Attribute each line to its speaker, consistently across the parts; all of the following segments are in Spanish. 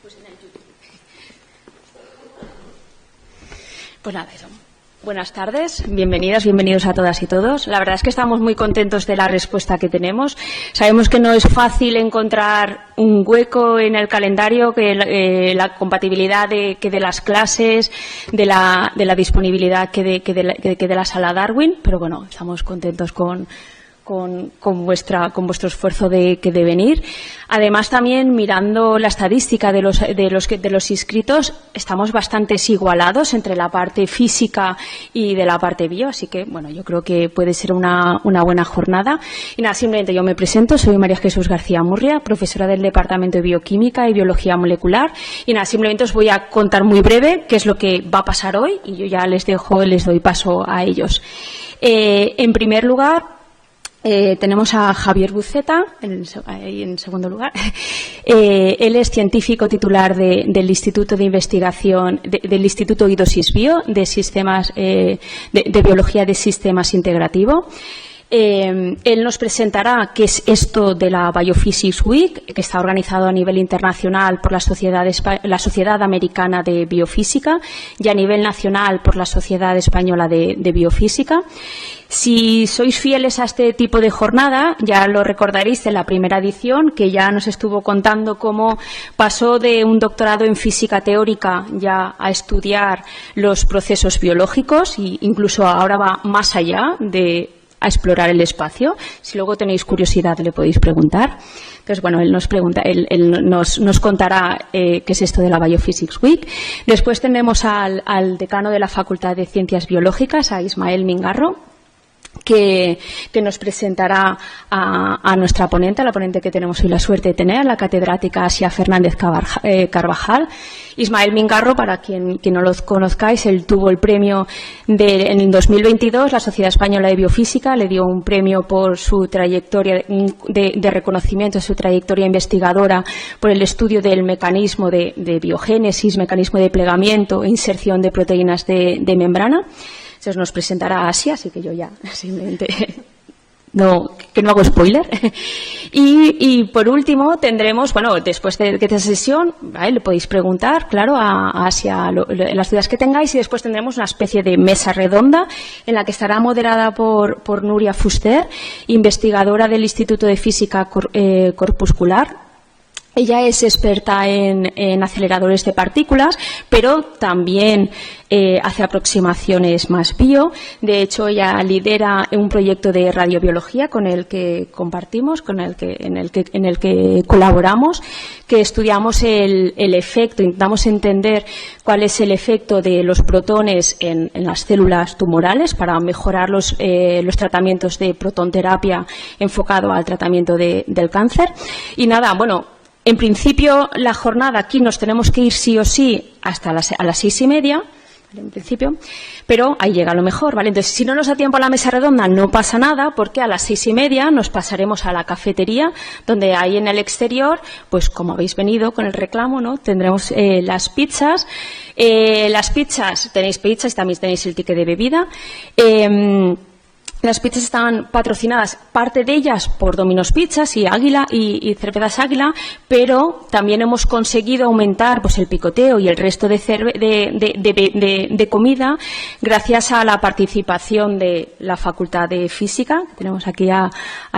Speaker 1: Pues en el YouTube. Pues nada, eso. Buenas tardes, bienvenidas, bienvenidos a todas y todos. La verdad es que estamos muy contentos de la respuesta que tenemos. Sabemos que no es fácil encontrar un hueco en el calendario, que la compatibilidad de las clases, de la disponibilidad que de la sala Darwin, pero bueno, estamos contentos con vuestro esfuerzo de venir. Además, también mirando la estadística de los inscritos, estamos bastante igualados entre la parte física y de la parte bio, así que bueno, yo creo que puede ser una buena jornada. Y nada, simplemente yo me presento, soy María Jesús García Murria, profesora del Departamento de Bioquímica y Biología Molecular, y nada, simplemente os voy a contar muy breve qué es lo que va a pasar hoy y yo ya les doy paso a ellos. En primer lugar, tenemos a Javier Buceta, en segundo lugar. Él es científico titular del Instituto de Investigación, del Instituto I2SIS Bio, de Sistemas, de Biología de Sistemas Integrativo. Él nos presentará qué es esto de la Biophysics Week, que está organizado a nivel internacional por la Sociedad Americana de Biofísica y a nivel nacional por la Sociedad Española de Biofísica. Si sois fieles a este tipo de jornada, ya lo recordaréis en la primera edición, que ya nos estuvo contando cómo pasó de un doctorado en física teórica ya a estudiar los procesos biológicos e incluso ahora va más allá a explorar el espacio. Si luego tenéis curiosidad le podéis preguntar. Entonces, bueno, él nos contará qué es esto de la Biophysics Week. Después tenemos al decano de la Facultad de Ciencias Biológicas, a Ismael Mingarro, que nos presentará a nuestra ponente, la ponente que tenemos hoy la suerte de tener, la catedrática Asia Fernández Carvajal. Ismael Mingarro, para quien no lo conozcáis, él tuvo el premio en el 2022, la Sociedad Española de Biofísica le dio un premio por su trayectoria de reconocimiento, su trayectoria investigadora por el estudio del mecanismo de biogénesis, mecanismo de plegamiento e inserción de proteínas de membrana. Entonces nos presentará a Asia, así que yo ya simplemente no hago spoiler. Y por último tendremos, bueno, después de esta sesión, ¿vale?, le podéis preguntar, claro, a Asia las dudas que tengáis, y después tendremos una especie de mesa redonda en la que estará moderada por Nuria Fuster, investigadora del Instituto de Física Corpuscular. Ella es experta en aceleradores de partículas, pero también hace aproximaciones más bio. De hecho, ella lidera un proyecto de radiobiología con el que compartimos, en el que colaboramos, que estudiamos el efecto, intentamos entender cuál es el efecto de los protones en las células tumorales para mejorar los tratamientos de protonterapia enfocado al tratamiento del cáncer. Y nada, bueno, en principio, la jornada aquí nos tenemos que ir sí o sí hasta a las 6:30, ¿vale?, en principio, pero ahí llega lo mejor, ¿vale? Entonces, si no nos da tiempo a la mesa redonda, no pasa nada, porque a las 6:30 nos pasaremos a la cafetería, donde ahí en el exterior, pues como habéis venido con el reclamo, ¿no?, tendremos las pizzas. Las pizzas, tenéis pizzas, también tenéis el ticket de bebida. Las pizzas están patrocinadas, parte de ellas por Domino's Pizzas y Águila y Cervezas Águila, pero también hemos conseguido aumentar pues el picoteo y el resto de comida gracias a la participación de la Facultad de Física, que tenemos aquí a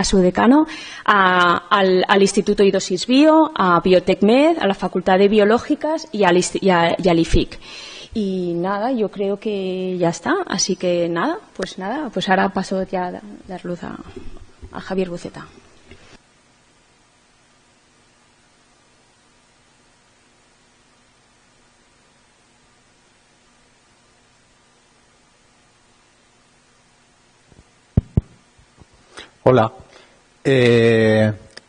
Speaker 1: su decano, al Instituto I2SIS Bio, a Biotecmed, a la Facultad de Biológicas y al IFIC. Y nada, yo creo que ya está. Así que nada, pues ahora paso ya a dar luz a Javier Buceta.
Speaker 2: Hola.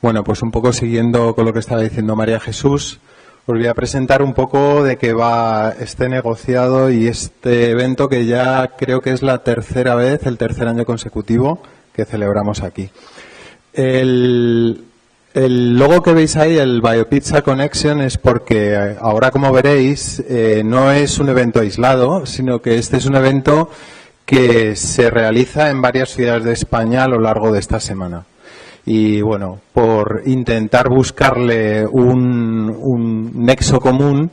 Speaker 2: Bueno, pues un poco siguiendo con lo que estaba diciendo María Jesús, os voy a presentar un poco de qué va este negociado y este evento que ya creo que es la tercera vez, el tercer año consecutivo que celebramos aquí. El logo que veis ahí, el BioPizza Connection, es porque ahora, como veréis, no es un evento aislado, sino que este es un evento que se realiza en varias ciudades de España a lo largo de esta semana. y bueno, por intentar buscarle un nexo común,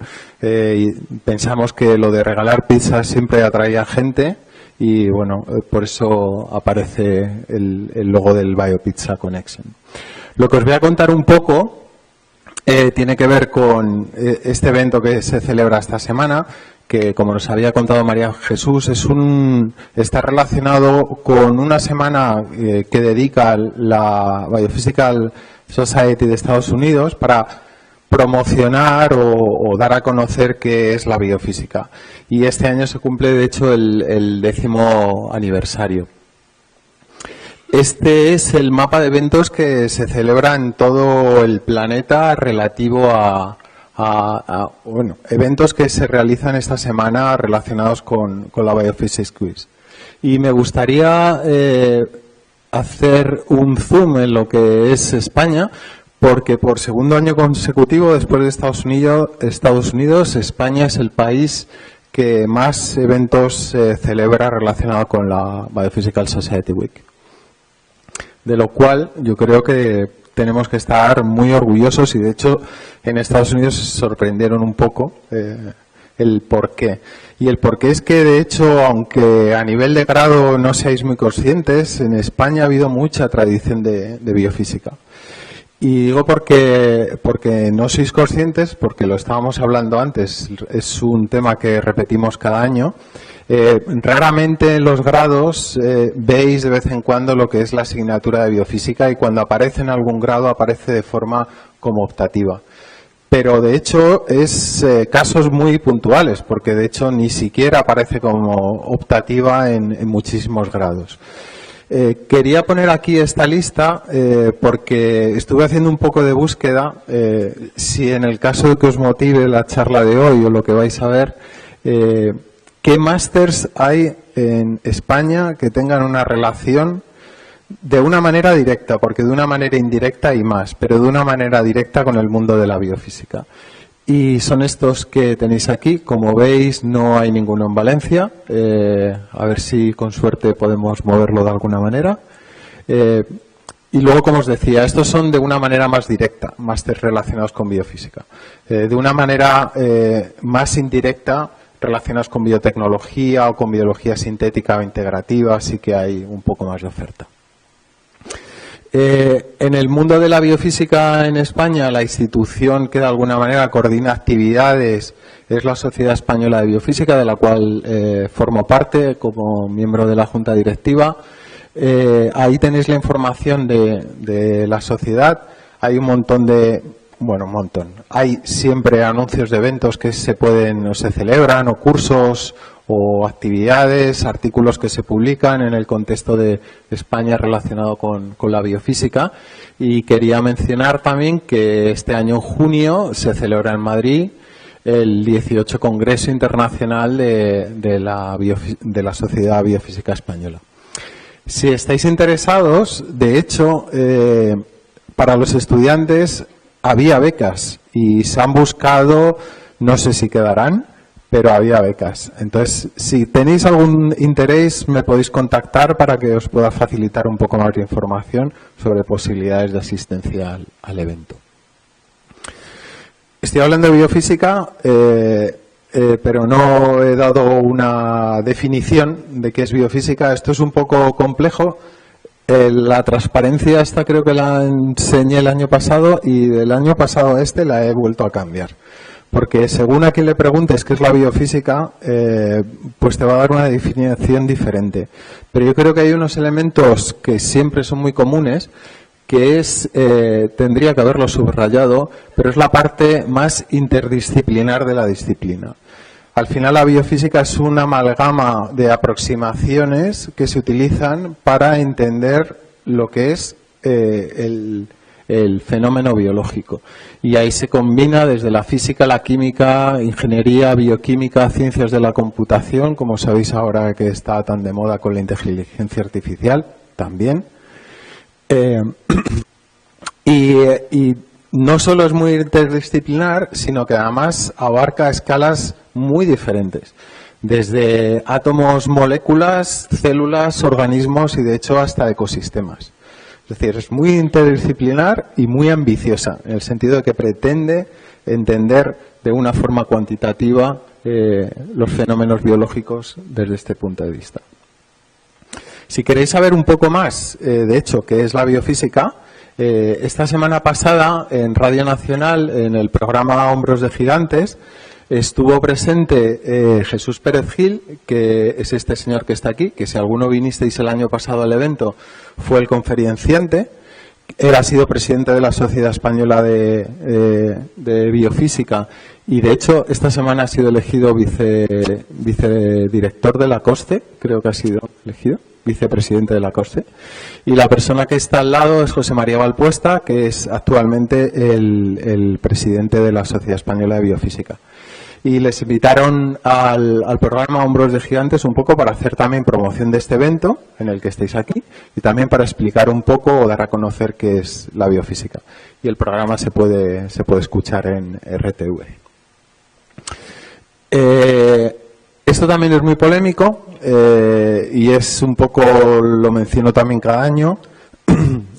Speaker 2: pensamos que lo de regalar pizzas siempre atraía gente y bueno, por eso aparece el logo del BioPizza Connection. Lo que os voy a contar un poco tiene que ver con este evento que se celebra esta semana, que como nos había contado María Jesús, está relacionado con una semana que dedica la Biophysical Society de Estados Unidos para promocionar o dar a conocer qué es la biofísica. Y este año se cumple, de hecho, el 10º aniversario. Este es el mapa de eventos que se celebra en todo el planeta relativo a eventos que se realizan esta semana relacionados con la Biophysics Quiz. Y me gustaría hacer un zoom en lo que es España, porque por segundo año consecutivo, después de Estados Unidos, España es el país que más eventos celebra relacionado con la Biophysical Society Week. De lo cual yo creo que tenemos que estar muy orgullosos y de hecho en Estados Unidos se sorprendieron un poco el porqué. Y el porqué es que de hecho, aunque a nivel de grado no seáis muy conscientes, en España ha habido mucha tradición de biofísica. Y digo porque no sois conscientes, porque lo estábamos hablando antes, es un tema que repetimos cada año. Raramente en los grados veis de vez en cuando lo que es la asignatura de biofísica y cuando aparece en algún grado aparece de forma como optativa. Pero de hecho es casos muy puntuales, porque de hecho ni siquiera aparece como optativa en muchísimos grados. Quería poner aquí esta lista porque estuve haciendo un poco de búsqueda, si en el caso de que os motive la charla de hoy o lo que vais a ver, ¿qué másters hay en España que tengan una relación de una manera directa? Porque de una manera indirecta hay más, pero de una manera directa con el mundo de la biofísica. Y son estos que tenéis aquí. Como veis, no hay ninguno en Valencia. A ver si con suerte podemos moverlo de alguna manera. Y luego, como os decía, estos son de una manera más directa, másteres relacionados con biofísica. De una manera más indirecta, relacionados con biotecnología o con biología sintética o integrativa, sí que hay un poco más de oferta. En el mundo de la biofísica en España, la institución que de alguna manera coordina actividades es la Sociedad Española de Biofísica, de la cual formo parte como miembro de la Junta Directiva. Ahí tenéis la información de la sociedad. Hay un montón de... Bueno, un montón. Hay siempre anuncios de eventos que se pueden o se celebran, o cursos o actividades, artículos que se publican en el contexto de España relacionado con la biofísica. Y quería mencionar también que este año en junio se celebra en Madrid el 18 Congreso Internacional de la Sociedad Biofísica Española. Si estáis interesados, de hecho, para los estudiantes había becas y se han buscado, no sé si quedarán, pero había becas. Entonces, si tenéis algún interés, me podéis contactar para que os pueda facilitar un poco más de información sobre posibilidades de asistencia al evento. Estoy hablando de biofísica, pero no he dado una definición de qué es biofísica. Esto es un poco complejo. La transparencia esta creo que la enseñé el año pasado y del año pasado a este la he vuelto a cambiar. Porque según a quien le preguntes qué es la biofísica, pues te va a dar una definición diferente. Pero yo creo que hay unos elementos que siempre son muy comunes, que es, tendría que haberlo subrayado, pero es la parte más interdisciplinar de la disciplina. Al final la biofísica es una amalgama de aproximaciones que se utilizan para entender lo que es el fenómeno biológico. Y ahí se combina desde la física, la química, ingeniería, bioquímica, ciencias de la computación, como sabéis ahora que está tan de moda con la inteligencia artificial, también. Y no solo es muy interdisciplinar, sino que además abarca escalas muy diferentes, desde átomos, moléculas, células, organismos y de hecho hasta ecosistemas. Es decir, es muy interdisciplinar y muy ambiciosa, en el sentido de que pretende entender de una forma cuantitativa los fenómenos biológicos desde este punto de vista. Si queréis saber un poco más, de hecho, qué es la biofísica, esta semana pasada en Radio Nacional, en el programa Hombros de Gigantes, estuvo presente Jesús Pérez Gil, que es este señor que está aquí, que si alguno vinisteis el año pasado al evento, fue el conferenciante. Él ha sido presidente de la Sociedad Española de Biofísica y, de hecho, esta semana ha sido elegido vicedirector de la COSCE, creo que ha sido elegido, vicepresidente de la COSCE. Y la persona que está al lado es José María Valpuesta, que es actualmente el presidente de la Sociedad Española de Biofísica. Y les invitaron al programa Hombros de Gigantes un poco para hacer también promoción de este evento en el que estáis aquí y también para explicar un poco o dar a conocer qué es la biofísica. Y el programa se puede escuchar en RTV. Esto también es muy polémico y es un poco, lo menciono también cada año,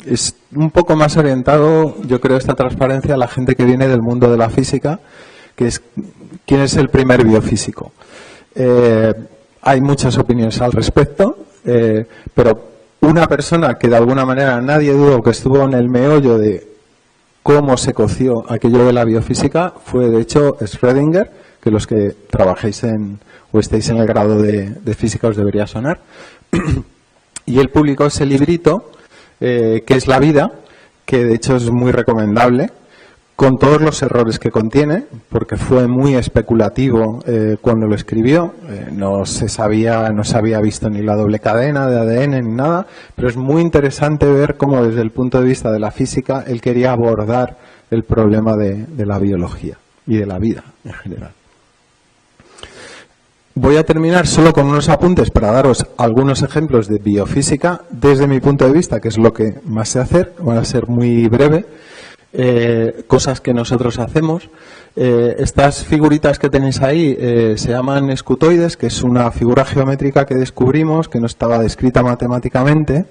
Speaker 2: es un poco más orientado, yo creo, esta transparencia a la gente que viene del mundo de la física, que es quién es el primer biofísico. Hay muchas opiniones al respecto, pero una persona que de alguna manera nadie dudó que estuvo en el meollo de cómo se coció aquello de la biofísica fue, de hecho, Schrödinger, que los que trabajéis o estéis en el grado de física os debería sonar. Y él publicó ese librito, que es La vida, que de hecho es muy recomendable, con todos los errores que contiene, porque fue muy especulativo cuando lo escribió, no se había visto ni la doble cadena de ADN ni nada, pero es muy interesante ver cómo desde el punto de vista de la física él quería abordar el problema de la biología y de la vida en general. Voy a terminar solo con unos apuntes para daros algunos ejemplos de biofísica desde mi punto de vista, que es lo que más sé hacer, van a ser muy breve. Cosas que nosotros hacemos. Estas figuritas que tenéis ahí se llaman escutoides, que es una figura geométrica que descubrimos, que no estaba descrita matemáticamente,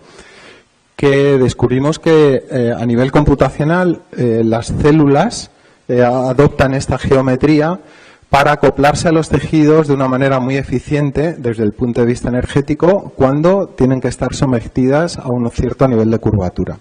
Speaker 2: que descubrimos que a nivel computacional las células adoptan esta geometría para acoplarse a los tejidos de una manera muy eficiente desde el punto de vista energético cuando tienen que estar sometidas a un cierto nivel de curvatura.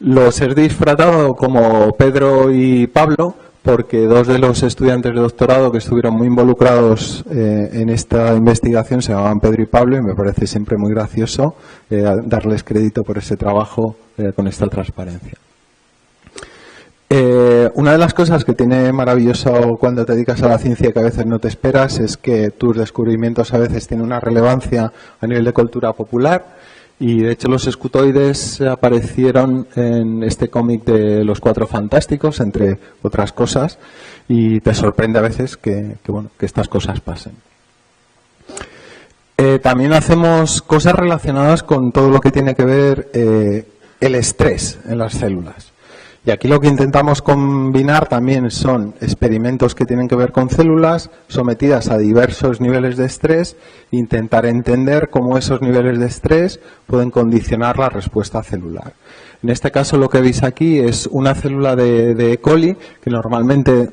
Speaker 2: Los he disfrazado como Pedro y Pablo, porque dos de los estudiantes de doctorado que estuvieron muy involucrados en esta investigación se llamaban Pedro y Pablo, y me parece siempre muy gracioso darles crédito por ese trabajo con esta transparencia. Una de las cosas que tiene maravilloso cuando te dedicas a la ciencia y que a veces no te esperas es que tus descubrimientos a veces tienen una relevancia a nivel de cultura popular. Y de hecho los escutoides aparecieron en este cómic de Los Cuatro Fantásticos, entre otras cosas, y te sorprende a veces que estas cosas pasen. También hacemos cosas relacionadas con todo lo que tiene que ver el estrés en las células. Y aquí lo que intentamos combinar también son experimentos que tienen que ver con células sometidas a diversos niveles de estrés e intentar entender cómo esos niveles de estrés pueden condicionar la respuesta celular. En este caso lo que veis aquí es una célula de E. coli, que normalmente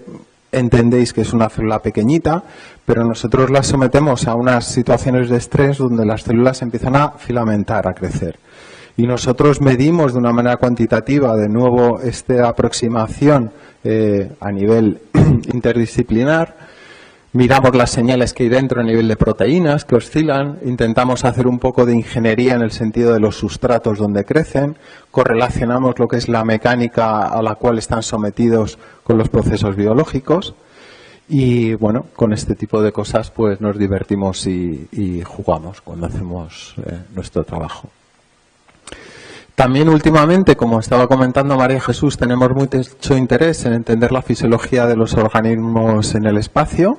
Speaker 2: entendéis que es una célula pequeñita, pero nosotros la sometemos a unas situaciones de estrés donde las células empiezan a filamentar, a crecer. Y nosotros medimos de una manera cuantitativa, de nuevo, esta aproximación a nivel interdisciplinar. Miramos las señales que hay dentro a nivel de proteínas que oscilan. Intentamos hacer un poco de ingeniería en el sentido de los sustratos donde crecen. Correlacionamos lo que es la mecánica a la cual están sometidos con los procesos biológicos. Y bueno, con este tipo de cosas pues nos divertimos y jugamos cuando hacemos nuestro trabajo. También últimamente, como estaba comentando María Jesús, tenemos mucho interés en entender la fisiología de los organismos en el espacio.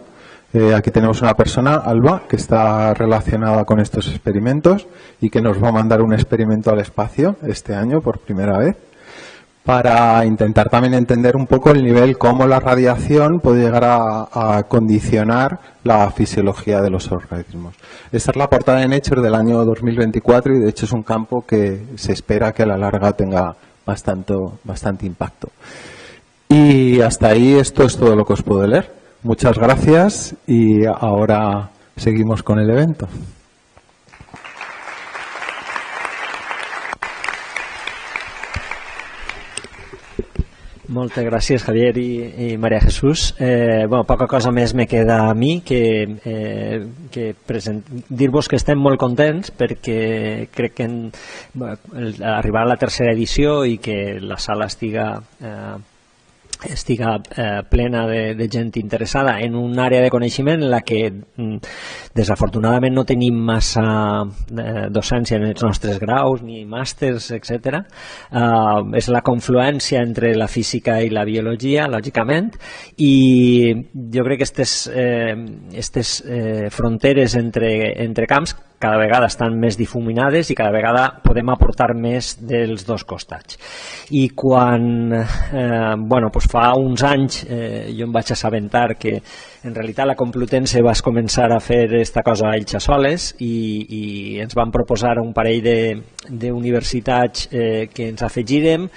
Speaker 2: Aquí tenemos una persona, Alba, que está relacionada con estos experimentos y que nos va a mandar un experimento al espacio este año por primera vez para intentar también entender un poco el nivel, cómo la radiación puede llegar a condicionar la fisiología de los organismos. Esta es la portada de Nature del año 2024 y de hecho es un campo que se espera que a la larga tenga bastante impacto. Y hasta ahí esto es todo lo que os puedo leer. Muchas gracias y ahora seguimos con el evento.
Speaker 3: Moltes gràcies, Javier i Maria Jesús. Poca cosa més me queda a mi que dir-vos que estem molt contents perquè crec que arribar a la tercera edició i que la sala estiga plena de gent interessada en una àrea de coneixement en la que desafortunadament no tenim massa docència en els nostres graus ni màsters, etc. És la confluència entre la física i la biologia, lògicament, i jo crec que aquestes fronteres entre camps cada vegada estan més difuminades i cada vegada podem aportar més dels dos costats. I quan fa uns anys jo em vaig assabentar que en realitat la Complutense va començar a fer aquesta cosa ells soles i ens van proposar un parell d'universitats que ens afegirem.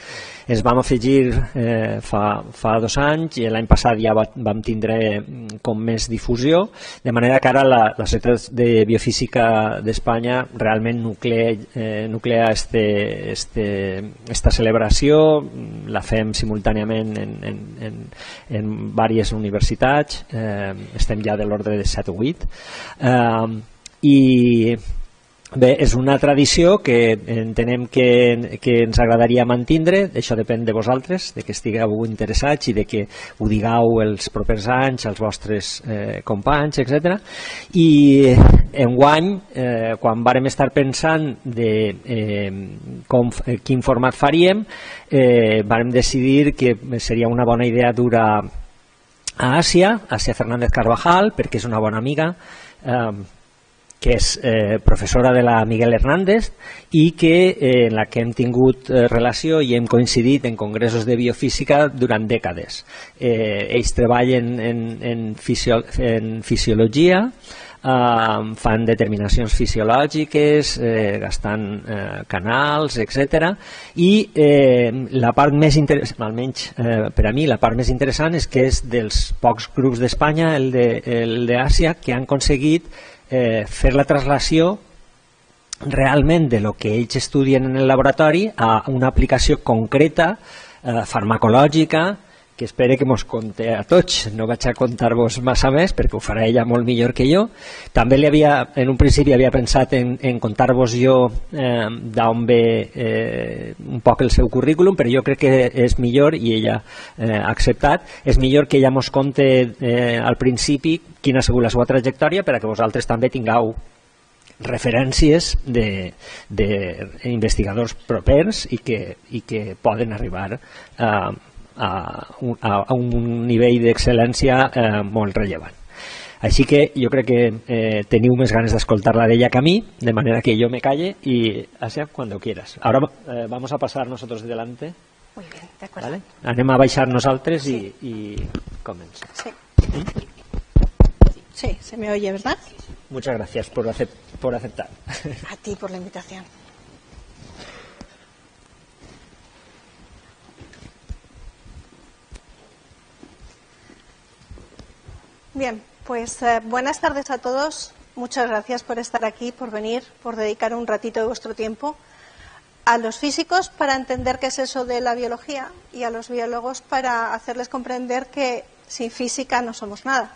Speaker 3: Ens vam afegir fa 2 anys i l'any passat ja vam tindre com més difusió, de manera que ara la Societat de Biofísica d'Espanya realment nuclea esta celebració, la fem simultàniament en diverses universitats, estem ja de l'ordre de 7 o 8, i bé, és una tradició que entenem que ens agradaria mantindre. Això depèn de vosaltres, de que estigueu interessats i de que ho digueu els propers anys als vostres companys, etc. I enguany, quan vàrem estar pensant de quin format faríem, vàrem decidir que seria una bona idea dur a Àsia Fernández Carvajal, perquè és una bona amiga, que és professora de la Miguel Hernández i en la que hem tingut relació i hem coincidit en congressos de biofísica durant dècades. Ells treballen en fisiologia, fan determinacions fisiològiques, gastant canals, etc. I la part més interessant, almenys per a mi, la part més interessant és que és dels pocs grups d'Espanya, el d'Àsia, que han aconseguit fer la traslació realment de lo que ells estudien en el laboratori a una aplicació concreta, farmacològica, que espero que mos conte a tots. No vaig a contar-vos massa més perquè ho farà ella molt millor que jo. També en un principi havia pensat en contar-vos jo d'on ve un poc el seu currículum, però jo crec que és millor, i ella ha acceptat, és millor que ella mos conte al principi quina ha sigut la seva trajectòria per a que vosaltres també tingueu referències d'investigadors propers i que poden arribar a un nivell d'excel·lència molt rellevant. Així que jo crec que teniu més ganes d'escoltar-la d'ella que a mi, de manera que yo me calle y Asia, cuando quieras. Ahora vamos a pasar nosotros delante.
Speaker 4: Muy bien, de acuerdo.
Speaker 3: ¿Vale? Anem a baixar nosaltres y comença.
Speaker 4: Sí. Sí, se me oye, ¿verdad?
Speaker 3: Muchas gracias por aceptar.
Speaker 4: A ti por la invitación. Bien, pues buenas tardes a todos. Muchas gracias por estar aquí, por venir, por dedicar un ratito de vuestro tiempo a los físicos para entender qué es eso de la biología y a los biólogos para hacerles comprender que sin física no somos nada.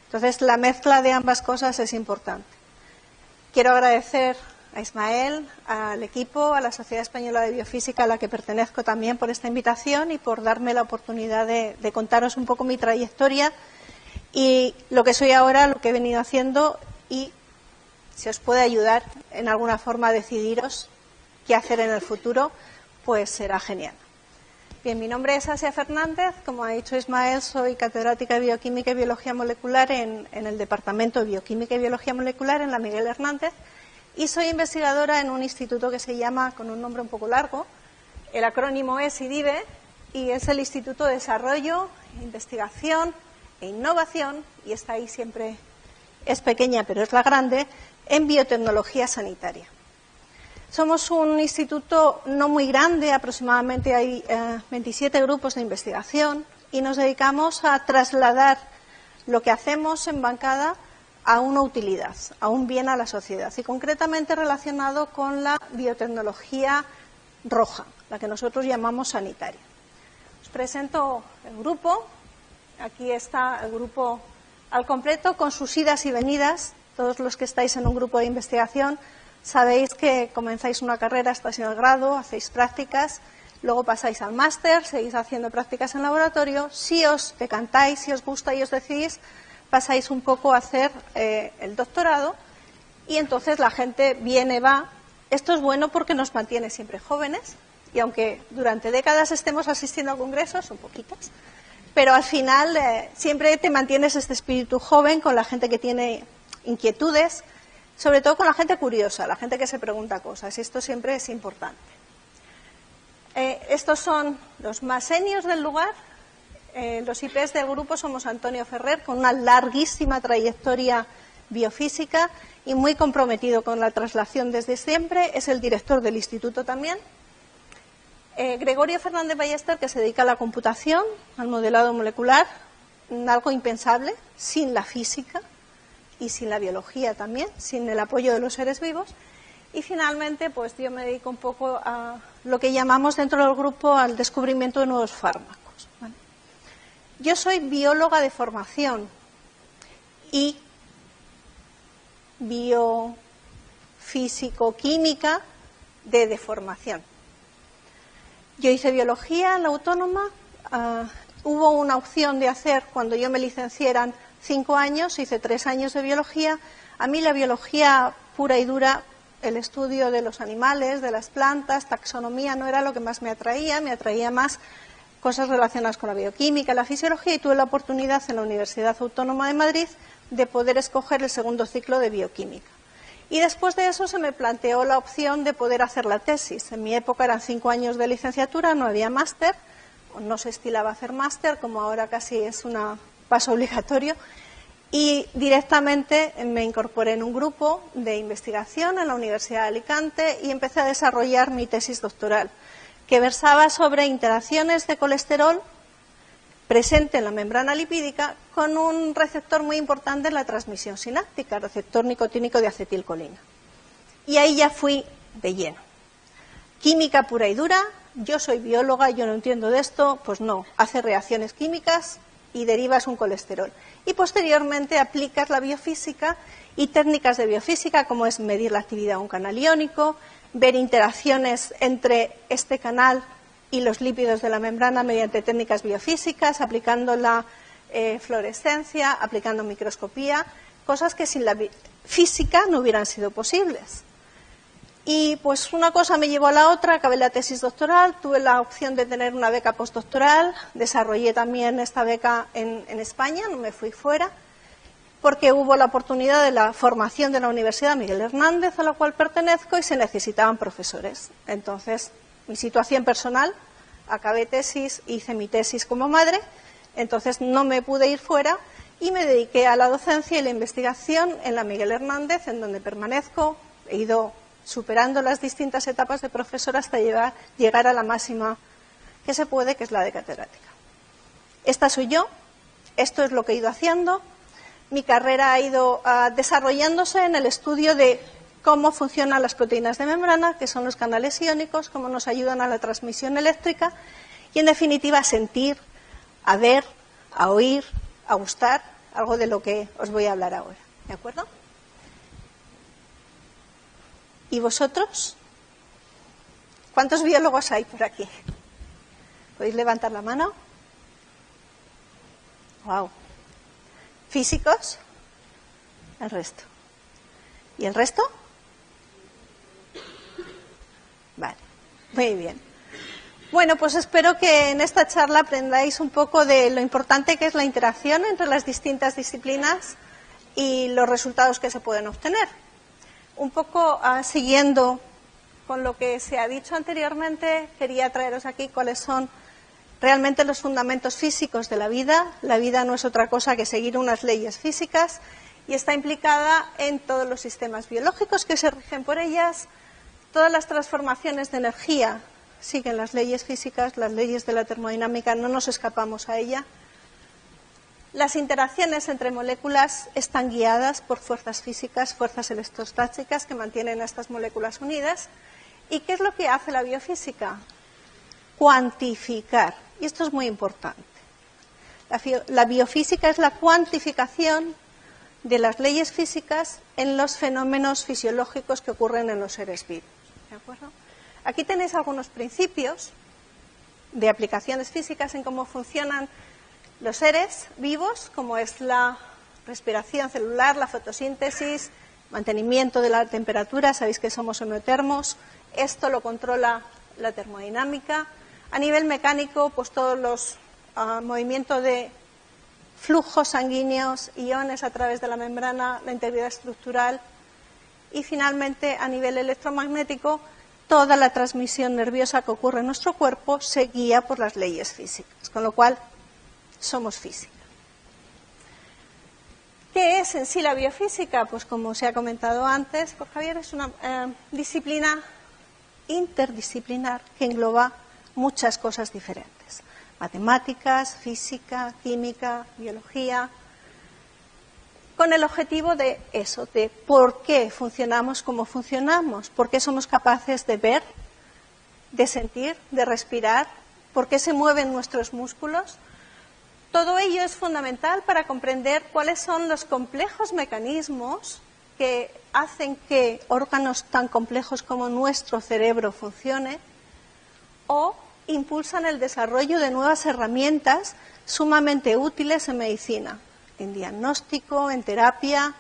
Speaker 4: Entonces, la mezcla de ambas cosas es importante. Quiero agradecer a Ismael, al equipo, a la Sociedad Española de Biofísica, a la que pertenezco también, por esta invitación y por darme la oportunidad de contaros un poco mi trayectoria y lo que soy ahora, lo que he venido haciendo, y si os puede ayudar en alguna forma a decidiros qué hacer en el futuro, pues será genial. Bien, mi nombre es Asia Fernández. Como ha dicho Ismael, soy catedrática de Bioquímica y Biología Molecular en el Departamento de Bioquímica y Biología Molecular en la Miguel Hernández, y soy investigadora en un instituto que se llama, con un nombre un poco largo, El acrónimo es IDIVE y es el Instituto de Desarrollo, Investigación e Innovación, y está ahí siempre, es pequeña pero es la grande, en biotecnología sanitaria. Somos un instituto no muy grande, aproximadamente hay 27 grupos de investigación, y nos dedicamos a trasladar lo que hacemos en bancada a una utilidad, a un bien a la sociedad, y concretamente relacionado con la biotecnología roja, la que nosotros llamamos sanitaria. Os presento el grupo. Aquí está el grupo al completo, con sus idas y venidas. Todos los que estáis en un grupo de investigación sabéis que comenzáis una carrera, estáis en el grado, hacéis prácticas, luego pasáis al máster, seguís haciendo prácticas en laboratorio. Si os decantáis, si os gusta y os decidís, pasáis un poco a hacer el doctorado, y entonces la gente viene, va. Esto es bueno porque nos mantiene siempre jóvenes, y aunque durante décadas estemos asistiendo a congresos, son poquitas, pero al final siempre te mantienes este espíritu joven con la gente que tiene inquietudes, sobre todo con la gente curiosa, la gente que se pregunta cosas, y esto siempre es importante. Estos son los más seniors del lugar. Los IPs del grupo somos Antonio Ferrer, con una larguísima trayectoria biofísica y muy comprometido con la traslación desde siempre. Es el director del instituto también. Gregorio Fernández Ballester, que se dedica a la computación, al modelado molecular, algo impensable sin la física y sin la biología también, sin el apoyo de los seres vivos. Y finalmente, pues yo me dedico un poco a lo que llamamos dentro del grupo al descubrimiento de nuevos fármacos, ¿vale? Yo soy bióloga de formación y biofísico-química de formación. Yo hice biología en la Autónoma. Hubo una opción de hacer, cuando yo me licencié eran 5 años, hice 3 años de biología. A mí la biología pura y dura, el estudio de los animales, de las plantas, taxonomía, no era lo que más me atraía más cosas relacionadas con la bioquímica, la fisiología, y tuve la oportunidad en la Universidad Autónoma de Madrid de poder escoger el segundo ciclo de bioquímica. Y después de eso se me planteó la opción de poder hacer la tesis. En mi época eran 5 años de licenciatura, no había máster, no se estilaba hacer máster, como ahora casi es un paso obligatorio, y directamente me incorporé en un grupo de investigación en la Universidad de Alicante y empecé a desarrollar mi tesis doctoral, que versaba sobre interacciones de colesterol presente en la membrana lipídica con un receptor muy importante en la transmisión sináptica, el receptor nicotínico de acetilcolina. Y ahí ya fui de lleno. Química pura y dura, yo soy bióloga, yo no entiendo de esto, pues no, hace reacciones químicas y derivas un colesterol. Y posteriormente aplicas la biofísica y técnicas de biofísica, como es medir la actividad de un canal iónico, ver interacciones entre este canal y los lípidos de la membrana mediante técnicas biofísicas, aplicando la fluorescencia, aplicando microscopía, cosas que sin la física no hubieran sido posibles. Y pues una cosa me llevó a la otra, acabé la tesis doctoral, tuve la opción de tener una beca postdoctoral, desarrollé también esta beca en España, no me fui fuera, porque hubo la oportunidad de la formación de la Universidad Miguel Hernández, a la cual pertenezco, y se necesitaban profesores. Entonces, mi situación personal, acabé tesis, hice mi tesis como madre, entonces no me pude ir fuera y me dediqué a la docencia y la investigación en la Miguel Hernández, en donde permanezco. He ido superando las distintas etapas de profesora hasta llegar a la máxima que se puede, que es la de catedrática. Esta soy yo, esto es lo que he ido haciendo. Mi carrera ha ido desarrollándose en el estudio de cómo funcionan las proteínas de membrana, que son los canales iónicos, cómo nos ayudan a la transmisión eléctrica y, en definitiva, a sentir, a ver, a oír, a gustar, algo de lo que os voy a hablar ahora. ¿De acuerdo? ¿Y vosotros? ¿Cuántos biólogos hay por aquí? ¿Podéis levantar la mano? ¡Wow! ¿Físicos? El resto. ¿Y el resto? Vale, muy bien. Bueno, pues espero que en esta charla aprendáis un poco de lo importante que es la interacción entre las distintas disciplinas y los resultados que se pueden obtener. Un poco siguiendo con lo que se ha dicho anteriormente, quería traeros aquí cuáles son realmente los fundamentos físicos de la vida. La vida no es otra cosa que seguir unas leyes físicas y está implicada en todos los sistemas biológicos que se rigen por ellas. Todas las transformaciones de energía siguen las leyes físicas, las leyes de la termodinámica, no nos escapamos a ella. Las interacciones entre moléculas están guiadas por fuerzas físicas, fuerzas electrostáticas que mantienen a estas moléculas unidas. ¿Y qué es lo que hace la biofísica? Cuantificar. Y esto es muy importante. La biofísica es la cuantificación de las leyes físicas en los fenómenos fisiológicos que ocurren en los seres vivos. ¿De acuerdo? Aquí tenéis algunos principios de aplicaciones físicas en cómo funcionan los seres vivos, como es la respiración celular, la fotosíntesis, mantenimiento de la temperatura, sabéis que somos homeotermos, esto lo controla la termodinámica. A nivel mecánico, pues todos los movimientos de flujos sanguíneos, iones a través de la membrana, la integridad estructural y finalmente a nivel electromagnético, toda la transmisión nerviosa que ocurre en nuestro cuerpo se guía por las leyes físicas, con lo cual somos física. ¿Qué es en sí la biofísica? Pues como se ha comentado antes por Javier, es una disciplina interdisciplinar que engloba muchas cosas diferentes. Matemáticas, física, química, biología, con el objetivo de eso, de por qué funcionamos como funcionamos, por qué somos capaces de ver, de sentir, de respirar, por qué se mueven nuestros músculos. Todo ello es fundamental para comprender cuáles son los complejos mecanismos que hacen que órganos tan complejos como nuestro cerebro funcione o impulsan el desarrollo de nuevas herramientas sumamente útiles en medicina, en diagnóstico, en terapia.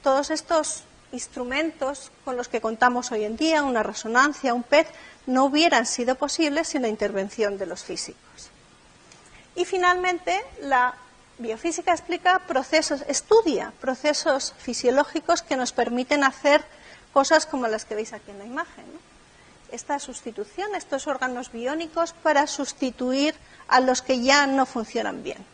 Speaker 4: Todos estos instrumentos con los que contamos hoy en día, una resonancia, un PET, no hubieran sido posibles sin la intervención de los físicos. Y finalmente, la biofísica estudia procesos fisiológicos que nos permiten hacer cosas como las que veis aquí en la imagen, ¿no? Esta sustitución, estos órganos biónicos para sustituir a los que ya no funcionan bien.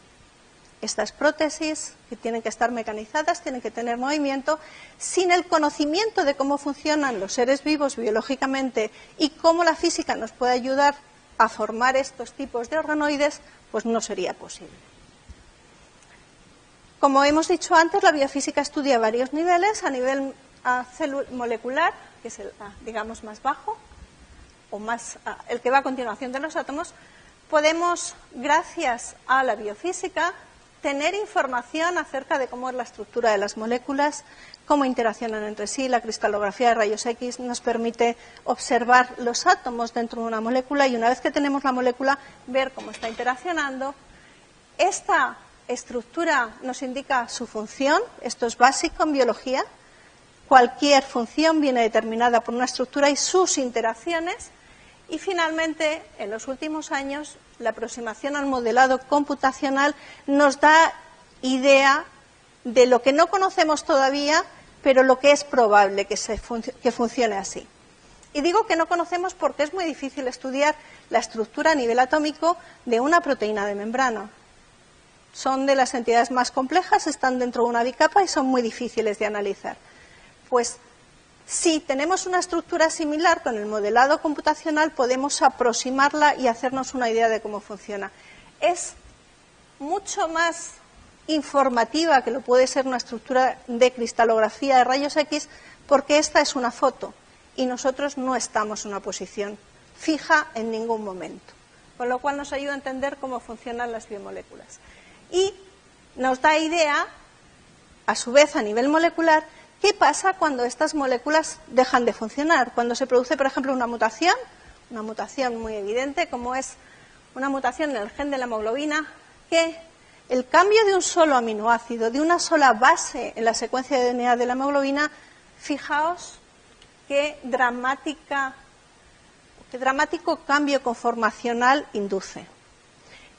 Speaker 4: Estas prótesis, que tienen que estar mecanizadas, tienen que tener movimiento, sin el conocimiento de cómo funcionan los seres vivos biológicamente y cómo la física nos puede ayudar a formar estos tipos de organoides, pues no sería posible. Como hemos dicho antes, la biofísica estudia varios niveles. A nivel molecular, que es el, digamos, más bajo, o más, el que va a continuación de los átomos, podemos, gracias a la biofísica, tener información acerca de cómo es la estructura de las moléculas, cómo interaccionan entre sí. La cristalografía de rayos X nos permite observar los átomos dentro de una molécula y una vez que tenemos la molécula, ver cómo está interaccionando. Esta estructura nos indica su función, esto es básico en biología. Cualquier función viene determinada por una estructura y sus interacciones. Y finalmente, en los últimos años, la aproximación al modelado computacional nos da idea de lo que no conocemos todavía, pero lo que es probable que funcione así. Y digo que no conocemos porque es muy difícil estudiar la estructura a nivel atómico de una proteína de membrana. Son de las entidades más complejas, están dentro de una bicapa y son muy difíciles de analizar. Pues si tenemos una estructura similar con el modelado computacional, podemos aproximarla y hacernos una idea de cómo funciona. Es mucho más informativa que lo puede ser una estructura de cristalografía de rayos X, porque esta es una foto y nosotros no estamos en una posición fija en ningún momento, con lo cual nos ayuda a entender cómo funcionan las biomoléculas. Y nos da idea, a su vez, a nivel molecular, ¿qué pasa cuando estas moléculas dejan de funcionar? Cuando se produce, por ejemplo, una mutación muy evidente, como es una mutación en el gen de la hemoglobina, que el cambio de un solo aminoácido, de una sola base en la secuencia de DNA de la hemoglobina, fijaos qué dramático cambio conformacional induce.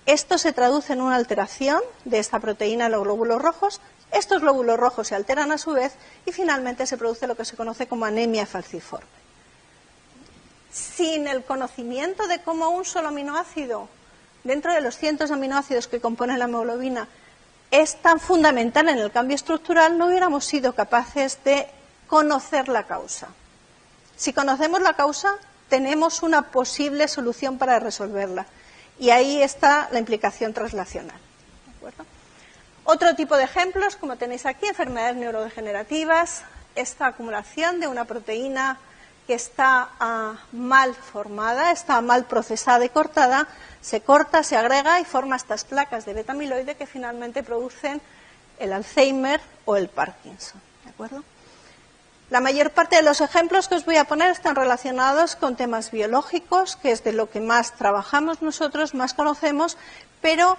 Speaker 4: Esto se traduce en una alteración de esta proteína en los glóbulos rojos. Estos glóbulos rojos se alteran a su vez y finalmente se produce lo que se conoce como anemia falciforme. sin el conocimiento de cómo un solo aminoácido, dentro de los cientos de aminoácidos que componen la hemoglobina, es tan fundamental en el cambio estructural, no hubiéramos sido capaces de conocer la causa. Si conocemos la causa, tenemos una posible solución para resolverla. Y ahí está la implicación translacional. ¿De acuerdo? Otro tipo de ejemplos, como tenéis aquí, enfermedades neurodegenerativas, esta acumulación de una proteína que está mal formada, está mal procesada y cortada, se corta, se agrega y forma estas placas de beta-amiloide que finalmente producen el Alzheimer o el Parkinson. ¿De acuerdo? La mayor parte de los ejemplos que os voy a poner están relacionados con temas biológicos, que es de lo que más trabajamos nosotros, más conocemos, pero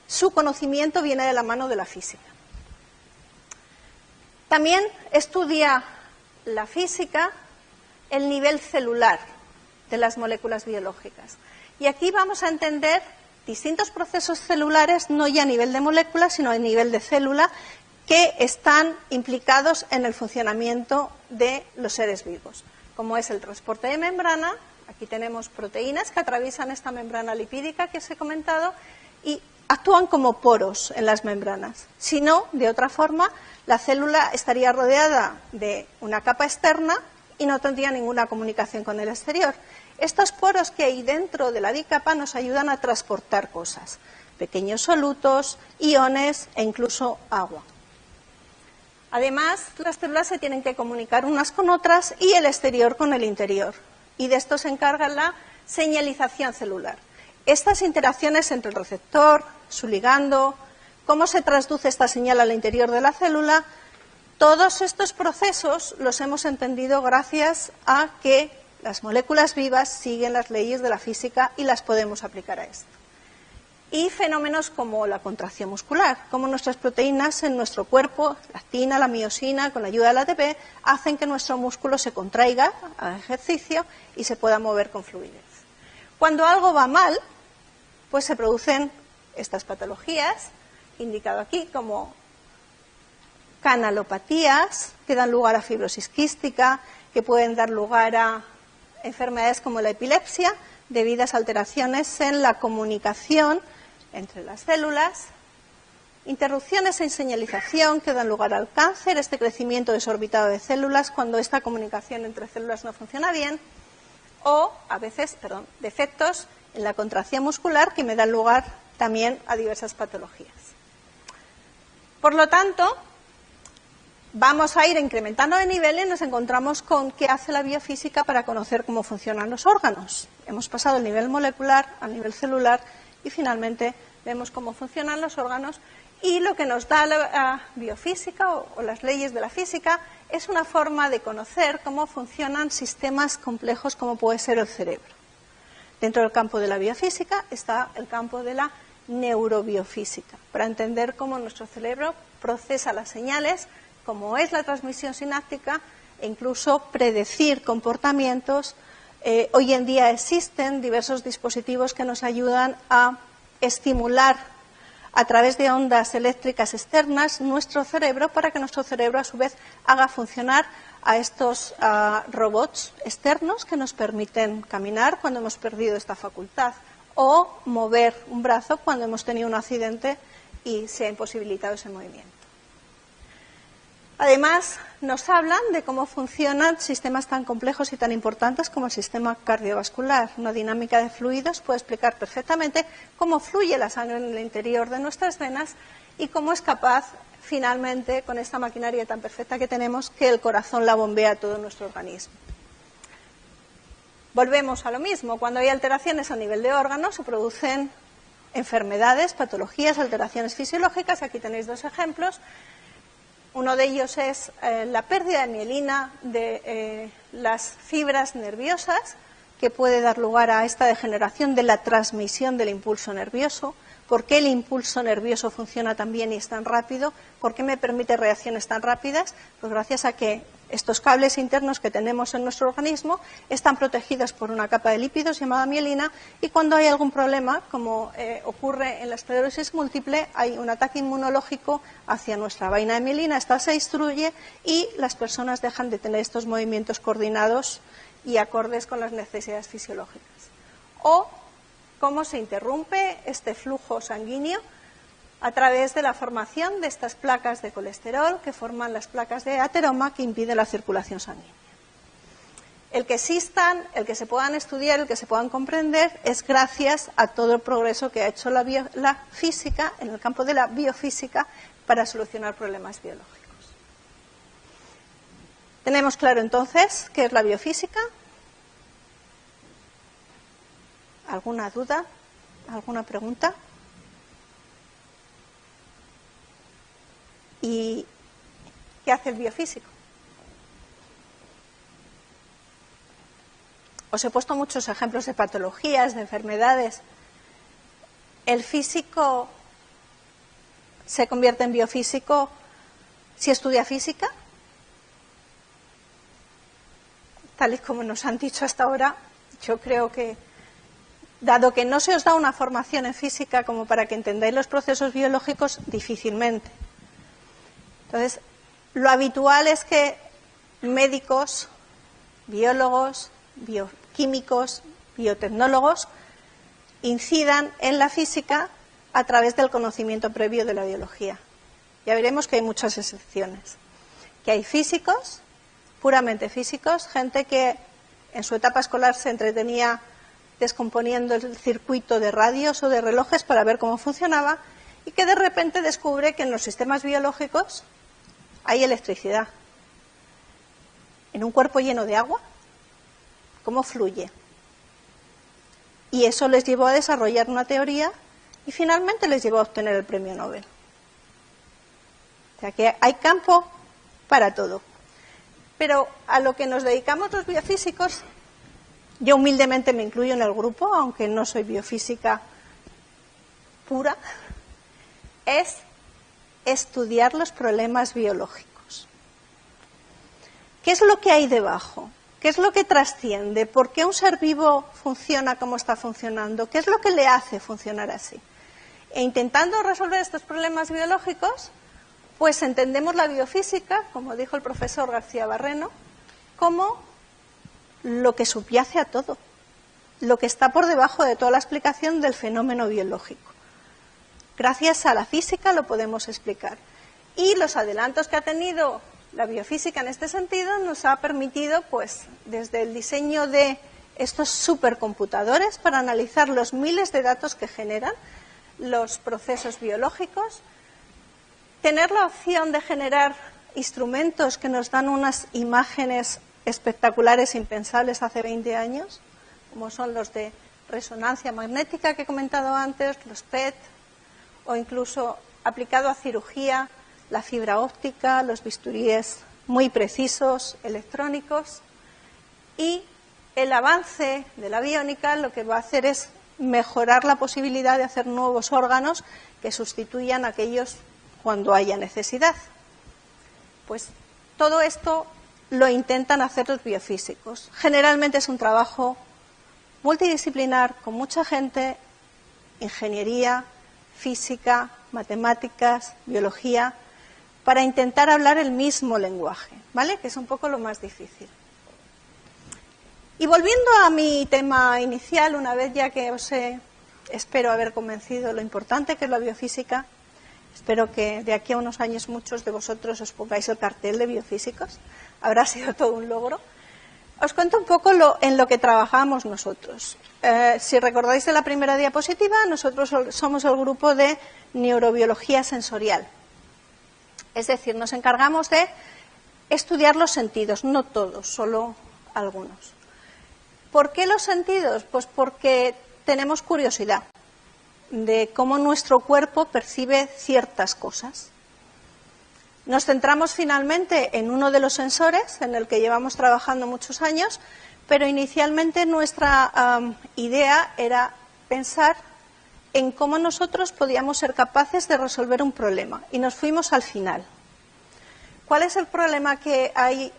Speaker 4: su conocimiento viene de la mano de la física. También estudia la física el nivel celular de las moléculas biológicas. Y aquí vamos a entender distintos procesos celulares, no ya a nivel de moléculas, sino a nivel de célula, que están implicados en el funcionamiento de los seres vivos, como es el transporte de membrana. Aquí tenemos proteínas que atraviesan esta membrana lipídica que os he comentado y actúan como poros en las membranas. Si no, de otra forma, la célula estaría rodeada de una capa externa y no tendría ninguna comunicación con el exterior. Estos poros que hay dentro de la dicapa nos ayudan a transportar cosas, pequeños solutos, iones e incluso agua. Además, las células se tienen que comunicar unas con otras y el exterior con el interior. Y de esto se encarga la señalización celular. Estas interacciones entre el receptor, su ligando, cómo se transduce esta señal al interior de la célula, todos estos procesos los hemos entendido gracias a que las moléculas vivas siguen las leyes de la física y las podemos aplicar a esto. Y fenómenos como la contracción muscular, como nuestras proteínas en nuestro cuerpo, la actina, la miosina, con la ayuda del ATP, hacen que nuestro músculo se contraiga al ejercicio y se pueda mover con fluidez. Cuando algo va mal, pues se producen estas patologías, indicado aquí como canalopatías, que dan lugar a fibrosis quística, que pueden dar lugar a enfermedades como la epilepsia, debidas a alteraciones en la comunicación entre las células, interrupciones en señalización que dan lugar al cáncer, este crecimiento desorbitado de células cuando esta comunicación entre células no funciona bien, o a veces, defectos en la contracción muscular que me dan lugar también a diversas patologías. Por lo tanto, vamos a ir incrementando de nivel y nos encontramos con qué hace la biofísica para conocer cómo funcionan los órganos. Hemos pasado del nivel molecular al nivel celular y finalmente vemos cómo funcionan los órganos y lo que nos da la biofísica o las leyes de la física es una forma de conocer cómo funcionan sistemas complejos como puede ser el cerebro. Dentro del campo de la biofísica está el campo de la neurobiofísica, para entender cómo nuestro cerebro procesa las señales, cómo es la transmisión sináptica e incluso predecir comportamientos. Hoy en día existen diversos dispositivos que nos ayudan a estimular a través de ondas eléctricas externas nuestro cerebro para que nuestro cerebro a su vez haga funcionar a estos robots externos que nos permiten caminar cuando hemos perdido esta facultad o mover un brazo cuando hemos tenido un accidente y se ha imposibilitado ese movimiento. Además, nos hablan de cómo funcionan sistemas tan complejos y tan importantes como el sistema cardiovascular. Una dinámica de fluidos puede explicar perfectamente cómo fluye la sangre en el interior de nuestras venas y cómo es capaz, finalmente, con esta maquinaria tan perfecta que tenemos, que el corazón la bombea a todo nuestro organismo. Volvemos a lo mismo. Cuando hay alteraciones a nivel de órganos, se producen enfermedades, patologías, alteraciones fisiológicas. Aquí tenéis dos ejemplos. Uno de ellos es la pérdida de mielina de las fibras nerviosas, que puede dar lugar a esta degeneración de la transmisión del impulso nervioso. ¿Por qué el impulso nervioso funciona tan bien y es tan rápido? ¿Por qué me permite reacciones tan rápidas? Pues gracias a que estos cables internos que tenemos en nuestro organismo están protegidos por una capa de lípidos llamada mielina y cuando hay algún problema, como ocurre en la esclerosis múltiple, hay un ataque inmunológico hacia nuestra vaina de mielina, esta se destruye y las personas dejan de tener estos movimientos coordinados y acordes con las necesidades fisiológicas. O cómo se interrumpe este flujo sanguíneo a través de la formación de estas placas de colesterol que forman las placas de ateroma que impiden la circulación sanguínea. El que existan, el que se puedan estudiar, el que se puedan comprender, es gracias a todo el progreso que ha hecho la física, en el campo de la biofísica, para solucionar problemas biológicos. ¿Tenemos claro entonces qué es la biofísica? ¿Alguna duda? ¿Alguna pregunta? ¿Y qué hace el biofísico? Os he puesto muchos ejemplos de patologías, de enfermedades. ¿El físico se convierte en biofísico si estudia física? Tal y como nos han dicho hasta ahora, yo creo que, dado que no se os da una formación en física como para que entendáis los procesos biológicos, difícilmente. Entonces, lo habitual es que médicos, biólogos, bioquímicos, biotecnólogos incidan en la física a través del conocimiento previo de la biología. Ya veremos que hay muchas excepciones. Que hay físicos, puramente físicos, gente que en su etapa escolar se entretenía descomponiendo el circuito de radios o de relojes para ver cómo funcionaba y que de repente descubre que en los sistemas biológicos hay electricidad. En un cuerpo lleno de agua, ¿cómo fluye? Y eso les llevó a desarrollar una teoría y finalmente les llevó a obtener el premio Nobel. O sea que hay campo para todo. Pero a lo que nos dedicamos los biofísicos, yo humildemente me incluyo en el grupo, aunque no soy biofísica pura, es estudiar los problemas biológicos. ¿Qué es lo que hay debajo? ¿Qué es lo que trasciende? ¿Por qué un ser vivo funciona como está funcionando? ¿Qué es lo que le hace funcionar así? E intentando resolver estos problemas biológicos, pues entendemos la biofísica, como dijo el profesor García Barreno, como lo que subyace a todo, lo que está por debajo de toda la explicación del fenómeno biológico. Gracias a la física lo podemos explicar. Y los adelantos que ha tenido la biofísica en este sentido nos ha permitido, pues, desde el diseño de estos supercomputadores para analizar los miles de datos que generan los procesos biológicos, tener la opción de generar instrumentos que nos dan unas imágenes espectaculares, impensables hace 20 años, como son los de resonancia magnética que he comentado antes, los PET, o incluso aplicado a cirugía, la fibra óptica, los bisturíes muy precisos, electrónicos, y el avance de la biónica lo que va a hacer es mejorar la posibilidad de hacer nuevos órganos que sustituyan a aquellos cuando haya necesidad. Pues todo esto lo intentan hacer los biofísicos. Generalmente es un trabajo multidisciplinar con mucha gente, ingeniería, física, matemáticas, biología, para intentar hablar el mismo lenguaje, ¿vale? Que es un poco lo más difícil. Y volviendo a mi tema inicial, una vez ya que espero haber convencido lo importante que es la biofísica, espero que de aquí a unos años muchos de vosotros os pongáis el cartel de biofísicos, habrá sido todo un logro. Os cuento un poco en lo que trabajamos nosotros. Si recordáis de la primera diapositiva, nosotros somos el grupo de neurobiología sensorial. Es decir, nos encargamos de estudiar los sentidos, no todos, solo algunos. ¿Por qué los sentidos? Pues porque tenemos curiosidad de cómo nuestro cuerpo percibe ciertas cosas. Nos centramos finalmente en uno de los sensores, en el que llevamos trabajando muchos años, pero inicialmente nuestra idea era pensar en cómo nosotros podíamos ser capaces de resolver un problema. Y nos fuimos al final. ¿Cuál es el problema que hay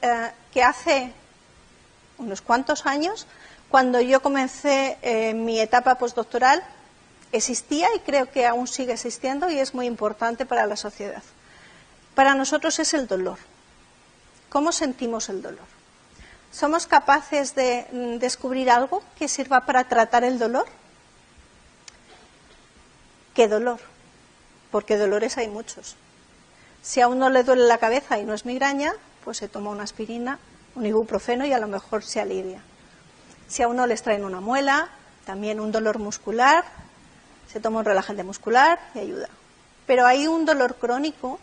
Speaker 4: que hace unos cuantos años, cuando yo comencé mi etapa postdoctoral, existía y creo que aún sigue existiendo y es muy importante para la sociedad? Para nosotros es el dolor. ¿Cómo sentimos el dolor? ¿Somos capaces de descubrir algo que sirva para tratar el dolor? ¿Qué dolor? Porque dolores hay muchos. Si a uno le duele la cabeza y no es migraña, pues se toma una aspirina, un ibuprofeno y a lo mejor se alivia. Si a uno le extraen una muela, también un dolor muscular, se toma un relajante muscular y ayuda. Pero hay un dolor crónico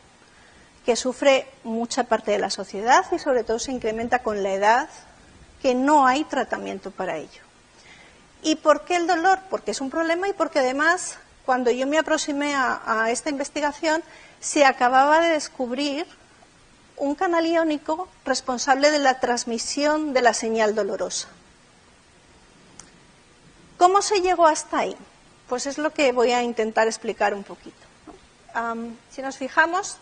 Speaker 4: que sufre mucha parte de la sociedad y sobre todo se incrementa con la edad, que no hay tratamiento para ello. ¿Y por qué el dolor? Porque es un problema y porque además, cuando yo me aproximé a esta investigación, se acababa de descubrir un canal iónico responsable de la transmisión de la señal dolorosa. ¿Cómo se llegó hasta ahí? Pues es lo que voy a intentar explicar un poquito. Si nos fijamos,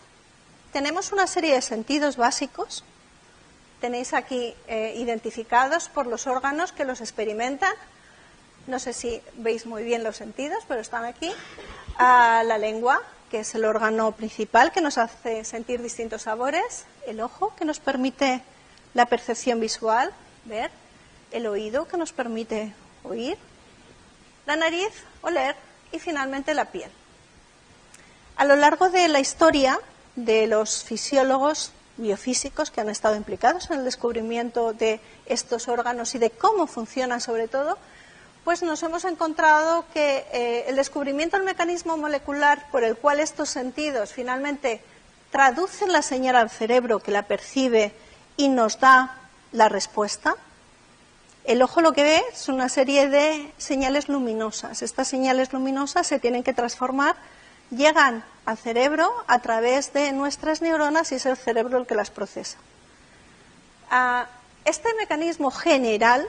Speaker 4: tenemos una serie de sentidos básicos, tenéis aquí identificados por los órganos que los experimentan. No sé si veis muy bien los sentidos, pero están aquí. La lengua, que es el órgano principal que nos hace sentir distintos sabores. El ojo, que nos permite la percepción visual, ver. El oído, que nos permite oír. La nariz, oler. Y finalmente la piel. A lo largo de la historia de los fisiólogos biofísicos que han estado implicados en el descubrimiento de estos órganos y de cómo funcionan sobre todo, pues nos hemos encontrado que el descubrimiento del mecanismo molecular por el cual estos sentidos finalmente traducen la señal al cerebro que la percibe y nos da la respuesta. El ojo lo que ve es una serie de señales luminosas. Estas señales luminosas se tienen que transformar, llegan al cerebro a través de nuestras neuronas y es el cerebro el que las procesa. Este mecanismo general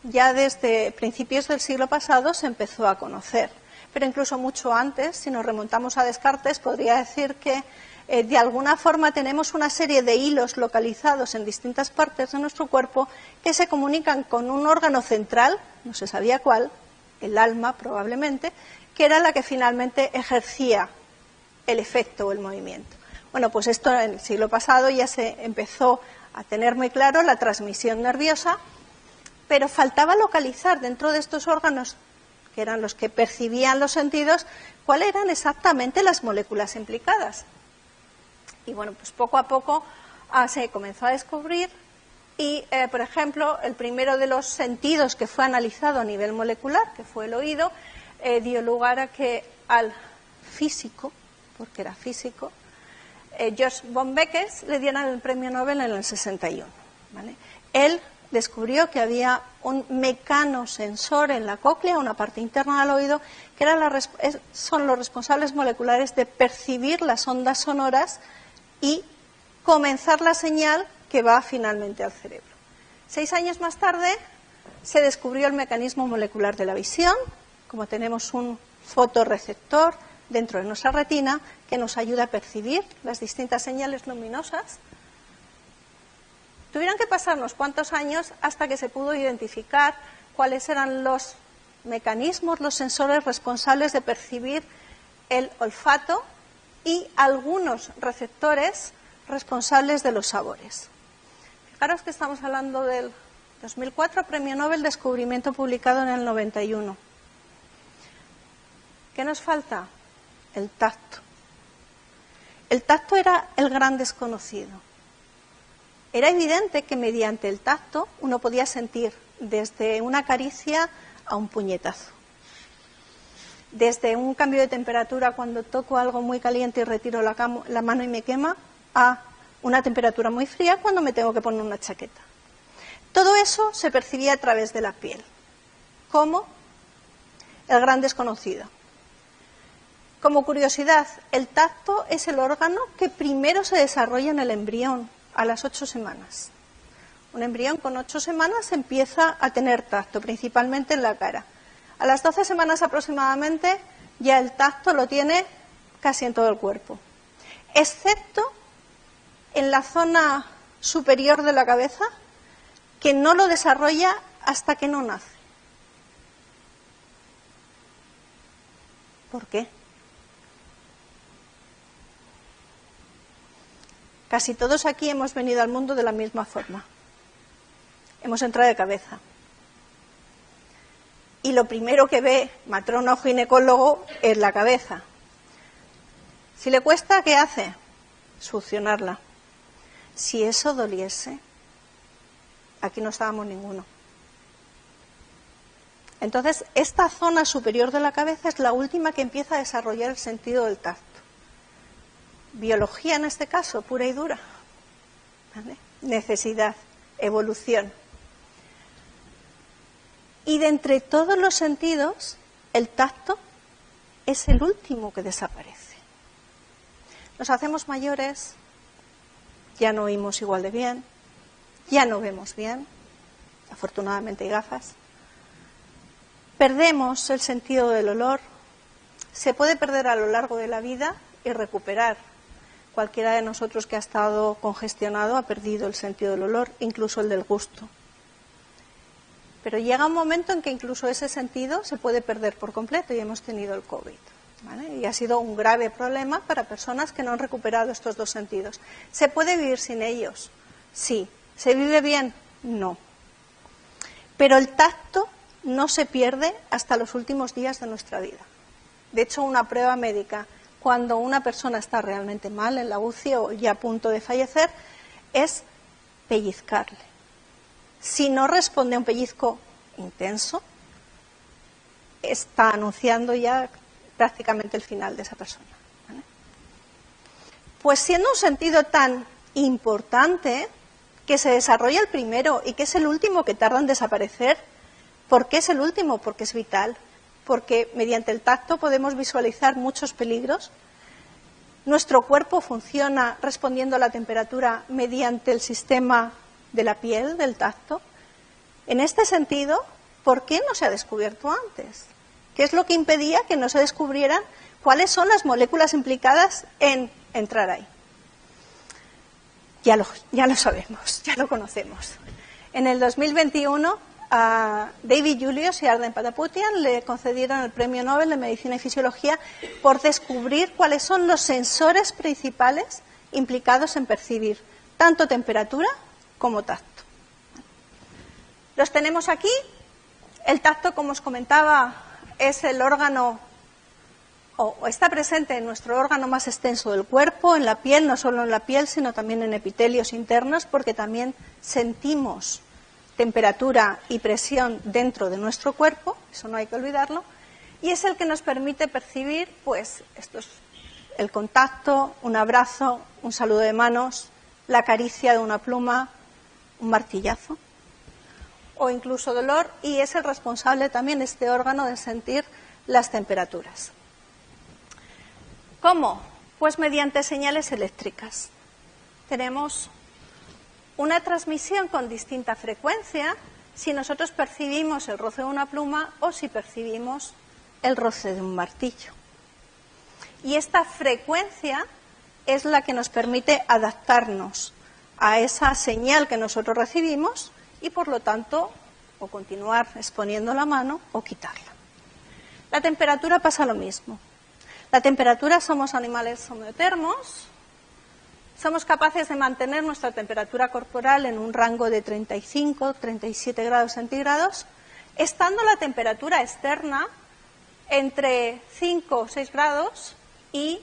Speaker 4: ya desde principios del siglo pasado se empezó a conocer, pero incluso mucho antes, si nos remontamos a Descartes, podría decir que de alguna forma tenemos una serie de hilos localizados en distintas partes de nuestro cuerpo que se comunican con un órgano central, no se sabía cuál, el alma probablemente, que era la que finalmente ejercía el efecto o el movimiento. Bueno, pues esto en el siglo pasado ya se empezó a tener muy claro la transmisión nerviosa, pero faltaba localizar dentro de estos órganos, que eran los que percibían los sentidos, cuáles eran exactamente las moléculas implicadas. Y bueno, pues poco a poco se comenzó a descubrir y, por ejemplo, el primero de los sentidos que fue analizado a nivel molecular, que fue el oído, dio lugar a que al físico, porque era físico, George von Beckers le dieran el premio Nobel en el 61. ¿Vale? Él descubrió que había un mecanosensor en la cóclea, una parte interna del oído, que son los responsables moleculares de percibir las ondas sonoras y comenzar la señal que va finalmente al cerebro. 6 años más tarde se descubrió el mecanismo molecular de la visión, como tenemos un fotorreceptor dentro de nuestra retina que nos ayuda a percibir las distintas señales luminosas. Tuvieron que pasar unos cuantos años hasta que se pudo identificar cuáles eran los mecanismos, los sensores responsables de percibir el olfato y algunos receptores responsables de los sabores. Fijaros que estamos hablando del 2004, Premio Nobel, descubrimiento publicado en el 91. ¿Qué nos falta? El tacto. El tacto era el gran desconocido. Era evidente que mediante el tacto uno podía sentir desde una caricia a un puñetazo. Desde un cambio de temperatura cuando toco algo muy caliente y retiro la mano y me quema, a una temperatura muy fría cuando me tengo que poner una chaqueta. Todo eso se percibía a través de la piel, como el gran desconocido. Como curiosidad, el tacto es el órgano que primero se desarrolla en el embrión a las 8 semanas. Un embrión con 8 semanas empieza a tener tacto, principalmente en la cara. A las 12 semanas aproximadamente ya el tacto lo tiene casi en todo el cuerpo, excepto en la zona superior de la cabeza, que no lo desarrolla hasta que no nace. ¿Por qué? Casi todos aquí hemos venido al mundo de la misma forma. hemos entrado de cabeza. Y lo primero que ve matrona o ginecólogo es la cabeza. Si le cuesta, ¿qué hace? Succionarla. Si eso doliese, aquí no estábamos ninguno. Entonces, esta zona superior de la cabeza es la última que empieza a desarrollar el sentido del tacto. Biología en este caso, pura y dura. ¿Vale? Necesidad, evolución. Y de entre todos los sentidos, el tacto es el último que desaparece. Nos hacemos mayores, ya no oímos igual de bien, ya no vemos bien, afortunadamente hay gafas. Perdemos el sentido del olor, se puede perder a lo largo de la vida y recuperar. Cualquiera de nosotros que ha estado congestionado ha perdido el sentido del olor, incluso el del gusto. Pero llega un momento en que incluso ese sentido se puede perder por completo y hemos tenido el COVID, ¿vale? Y ha sido un grave problema para personas que no han recuperado estos dos sentidos. ¿Se puede vivir sin ellos? Sí. ¿Se vive bien? No. Pero el tacto no se pierde hasta los últimos días de nuestra vida. De hecho, una prueba médica, cuando una persona está realmente mal en la UCI o ya a punto de fallecer, es pellizcarle. Si no responde a un pellizco intenso, está anunciando ya prácticamente el final de esa persona, ¿vale? Pues siendo un sentido tan importante, que se desarrolla el primero y que es el último que tarda en desaparecer, ¿por qué es el último? Porque es vital, porque mediante el tacto podemos visualizar muchos peligros. Nuestro cuerpo funciona respondiendo a la temperatura mediante el sistema de la piel, del tacto. En este sentido, ¿por qué no se ha descubierto antes? ¿Qué es lo que impedía que no se descubrieran cuáles son las moléculas implicadas en entrar ahí? Ya lo sabemos, ya lo conocemos. En el 2021, a David Julius y Arden Pataputian le concedieron el Premio Nobel de Medicina y Fisiología por descubrir cuáles son los sensores principales implicados en percibir tanto temperatura como tacto. Los tenemos aquí. El tacto, como os comentaba, es el órgano, o está presente en nuestro órgano más extenso del cuerpo, en la piel, no solo en la piel, sino también en epitelios internos, porque también sentimos temperatura y presión dentro de nuestro cuerpo, eso no hay que olvidarlo, y es el que nos permite percibir, pues, esto es el contacto, un abrazo, un saludo de manos, la caricia de una pluma, un martillazo, o incluso dolor, y es el responsable también este órgano de sentir las temperaturas. ¿Cómo? Pues mediante señales eléctricas. Tenemos una transmisión con distinta frecuencia si nosotros percibimos el roce de una pluma o si percibimos el roce de un martillo. Y esta frecuencia es la que nos permite adaptarnos a esa señal que nosotros recibimos y, por lo tanto, o continuar exponiendo la mano o quitarla. La temperatura pasa lo mismo. La temperatura, somos animales homeotermos, somos capaces de mantener nuestra temperatura corporal en un rango de 35-37 grados centígrados, estando la temperatura externa entre 5 o 6 grados y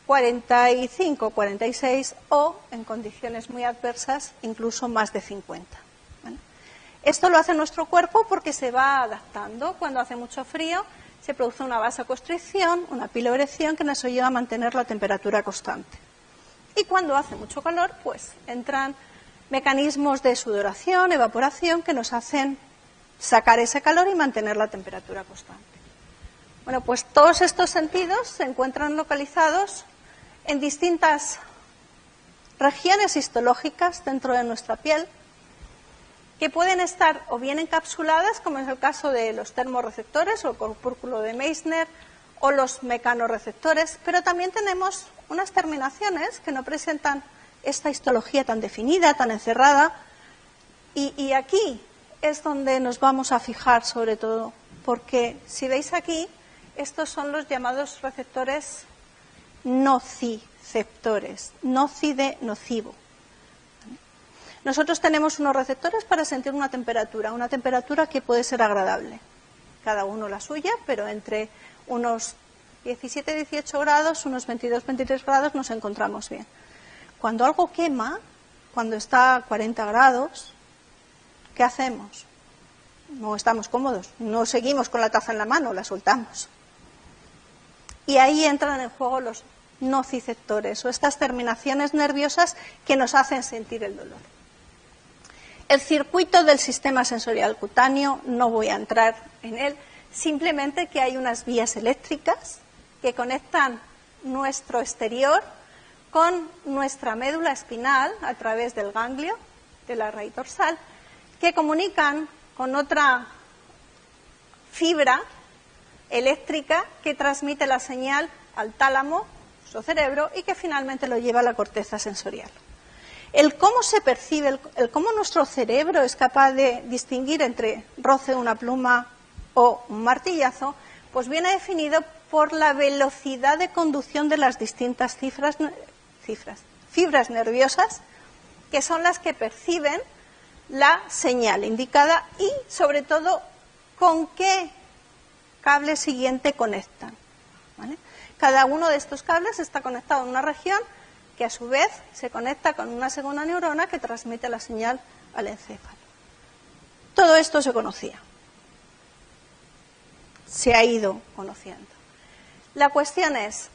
Speaker 4: 45, 46 o, en condiciones muy adversas, incluso más de 50. ¿Vale? Esto lo hace nuestro cuerpo porque se va adaptando. Cuando hace mucho frío se produce una vasoconstricción, una piloerección que nos ayuda a mantener la temperatura constante. Y cuando hace mucho calor, pues entran mecanismos de sudoración, evaporación, que nos hacen sacar ese calor y mantener la temperatura constante. Bueno, pues todos estos sentidos se encuentran localizados en distintas regiones histológicas dentro de nuestra piel, que pueden estar o bien encapsuladas, como es el caso de los termorreceptores o el corpúsculo de Meissner, o los mecanorreceptores, pero también tenemos unas terminaciones que no presentan esta histología tan definida, tan encerrada, y aquí es donde nos vamos a fijar sobre todo, porque si veis aquí, estos son los llamados receptores nociceptores, noci de nocivo. Nosotros tenemos unos receptores para sentir una temperatura que puede ser agradable. Cada uno la suya, pero entre unos 17-18 grados, unos 22-23 grados nos encontramos bien. Cuando algo quema, cuando está a 40 grados, ¿qué hacemos? No estamos cómodos, no seguimos con la taza en la mano, la soltamos. Y ahí entran en juego los nociceptores o estas terminaciones nerviosas que nos hacen sentir el dolor. El circuito del sistema sensorial cutáneo, no voy a entrar en él, simplemente que hay unas vías eléctricas que conectan nuestro exterior con nuestra médula espinal a través del ganglio de la raíz dorsal, que comunican con otra fibra eléctrica que transmite la señal al tálamo, nuestro cerebro, y que finalmente lo lleva a la corteza sensorial. El cómo se percibe, el cómo nuestro cerebro es capaz de distinguir entre roce de una pluma o un martillazo, pues viene definido por la velocidad de conducción de las distintas fibras nerviosas, que son las que perciben la señal indicada y, sobre todo, con qué cable siguiente conectan, ¿vale? Cada uno de estos cables está conectado en una región que a su vez se conecta con una segunda neurona que transmite la señal al encéfalo. Todo esto se conocía, se ha ido conociendo. La cuestión es,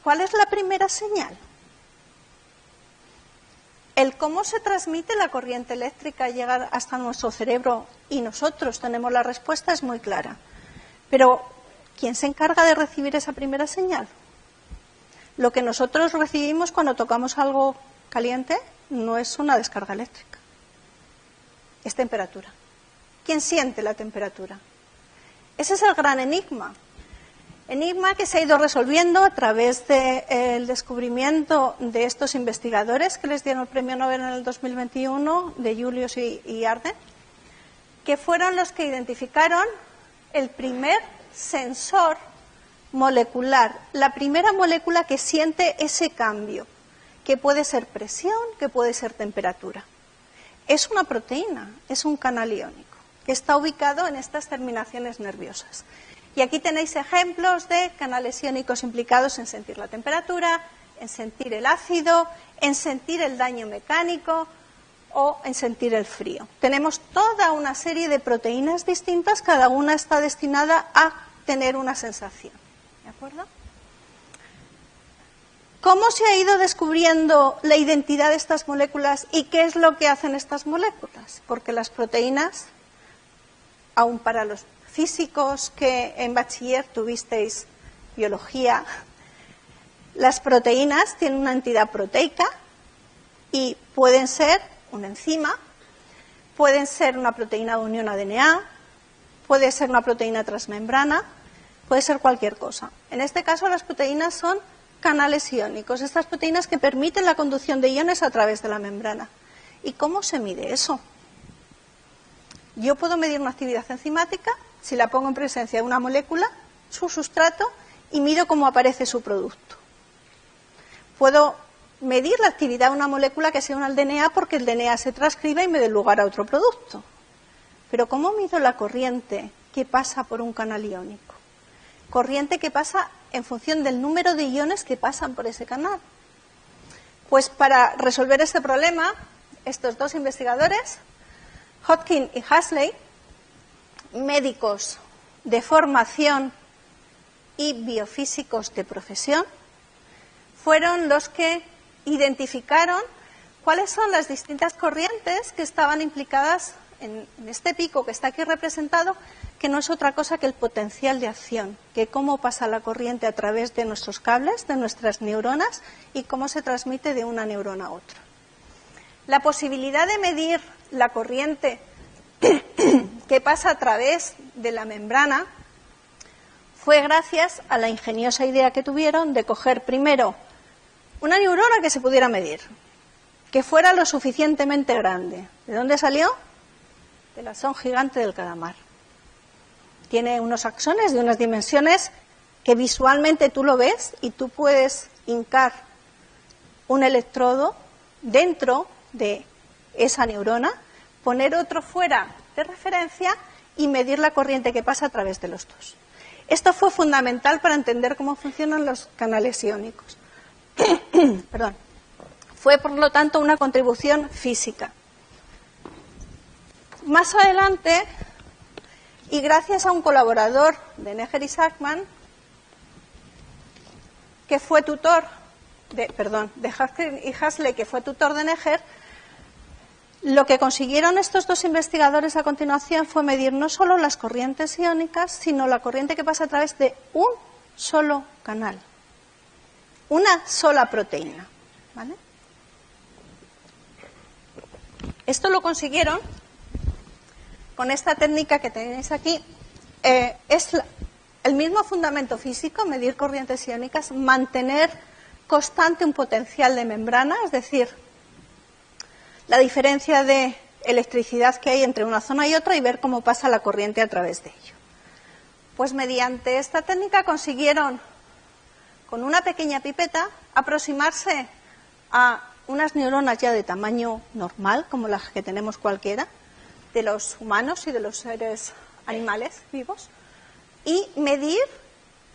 Speaker 4: ¿cuál es la primera señal? El cómo se transmite la corriente eléctrica llega hasta nuestro cerebro y nosotros tenemos la respuesta, es muy clara. Pero, ¿quién se encarga de recibir esa primera señal? Lo que nosotros recibimos cuando tocamos algo caliente no es una descarga eléctrica, es temperatura. ¿Quién siente la temperatura? Ese es el gran enigma que se ha ido resolviendo a través del descubrimiento de estos investigadores que les dieron el premio Nobel en el 2021, de Julius y Arden, que fueron los que identificaron el primer sensor molecular, la primera molécula que siente ese cambio, que puede ser presión, que puede ser temperatura. Es una proteína, es un canal iónico, que está ubicado en estas terminaciones nerviosas. Y aquí tenéis ejemplos de canales iónicos implicados en sentir la temperatura, en sentir el ácido, en sentir el daño mecánico o en sentir el frío. Tenemos toda una serie de proteínas distintas, cada una está destinada a tener una sensación. ¿De acuerdo? ¿Cómo se ha ido descubriendo la identidad de estas moléculas y qué es lo que hacen estas moléculas? Porque las proteínas, aun para los físicos que en bachiller tuvisteis biología, las proteínas tienen una entidad proteica y pueden ser una enzima, pueden ser una proteína de unión ADN-A, puede ser una proteína transmembrana, puede ser cualquier cosa. En este caso las proteínas son canales iónicos, estas proteínas que permiten la conducción de iones a través de la membrana. ¿Y cómo se mide eso? Yo puedo medir una actividad enzimática si la pongo en presencia de una molécula, su sustrato, y mido cómo aparece su producto. Puedo medir la actividad de una molécula que sea un DNA porque el DNA se transcribe y me da lugar a otro producto. Pero ¿cómo mido la corriente que pasa por un canal iónico? Corriente que pasa en función del número de iones que pasan por ese canal. Pues para resolver este problema, estos dos investigadores, Hodgkin y Hasley, médicos de formación y biofísicos de profesión, fueron los que identificaron cuáles son las distintas corrientes que estaban implicadas en este pico que está aquí representado, que no es otra cosa que el potencial de acción, que cómo pasa la corriente a través de nuestros cables, de nuestras neuronas, y cómo se transmite de una neurona a otra. La posibilidad de medir la corriente que pasa a través de la membrana fue gracias a la ingeniosa idea que tuvieron de coger primero una neurona que se pudiera medir, que fuera lo suficientemente grande. ¿De dónde salió? Del axón gigante del calamar. Tiene unos axones de unas dimensiones que visualmente tú lo ves y tú puedes hincar un electrodo dentro de esa neurona, poner otro fuera de referencia y medir la corriente que pasa a través de los dos. Esto fue fundamental para entender cómo funcionan los canales iónicos. Perdón. Fue, por lo tanto, una contribución física. Más adelante, y gracias a un colaborador de Neher y Sackman, que fue tutor de Haskell y Hasley, que fue tutor de Neher, lo que consiguieron estos dos investigadores a continuación fue medir no solo las corrientes iónicas, sino la corriente que pasa a través de un solo canal, una sola proteína, ¿vale? Esto lo consiguieron con esta técnica que tenéis aquí. Es el mismo fundamento físico, medir corrientes iónicas, mantener constante un potencial de membrana, es decir, la diferencia de electricidad que hay entre una zona y otra y ver cómo pasa la corriente a través de ello. Pues mediante esta técnica consiguieron, con una pequeña pipeta, aproximarse a unas neuronas ya de tamaño normal, como las que tenemos cualquiera, de los humanos y de los seres animales vivos, y medir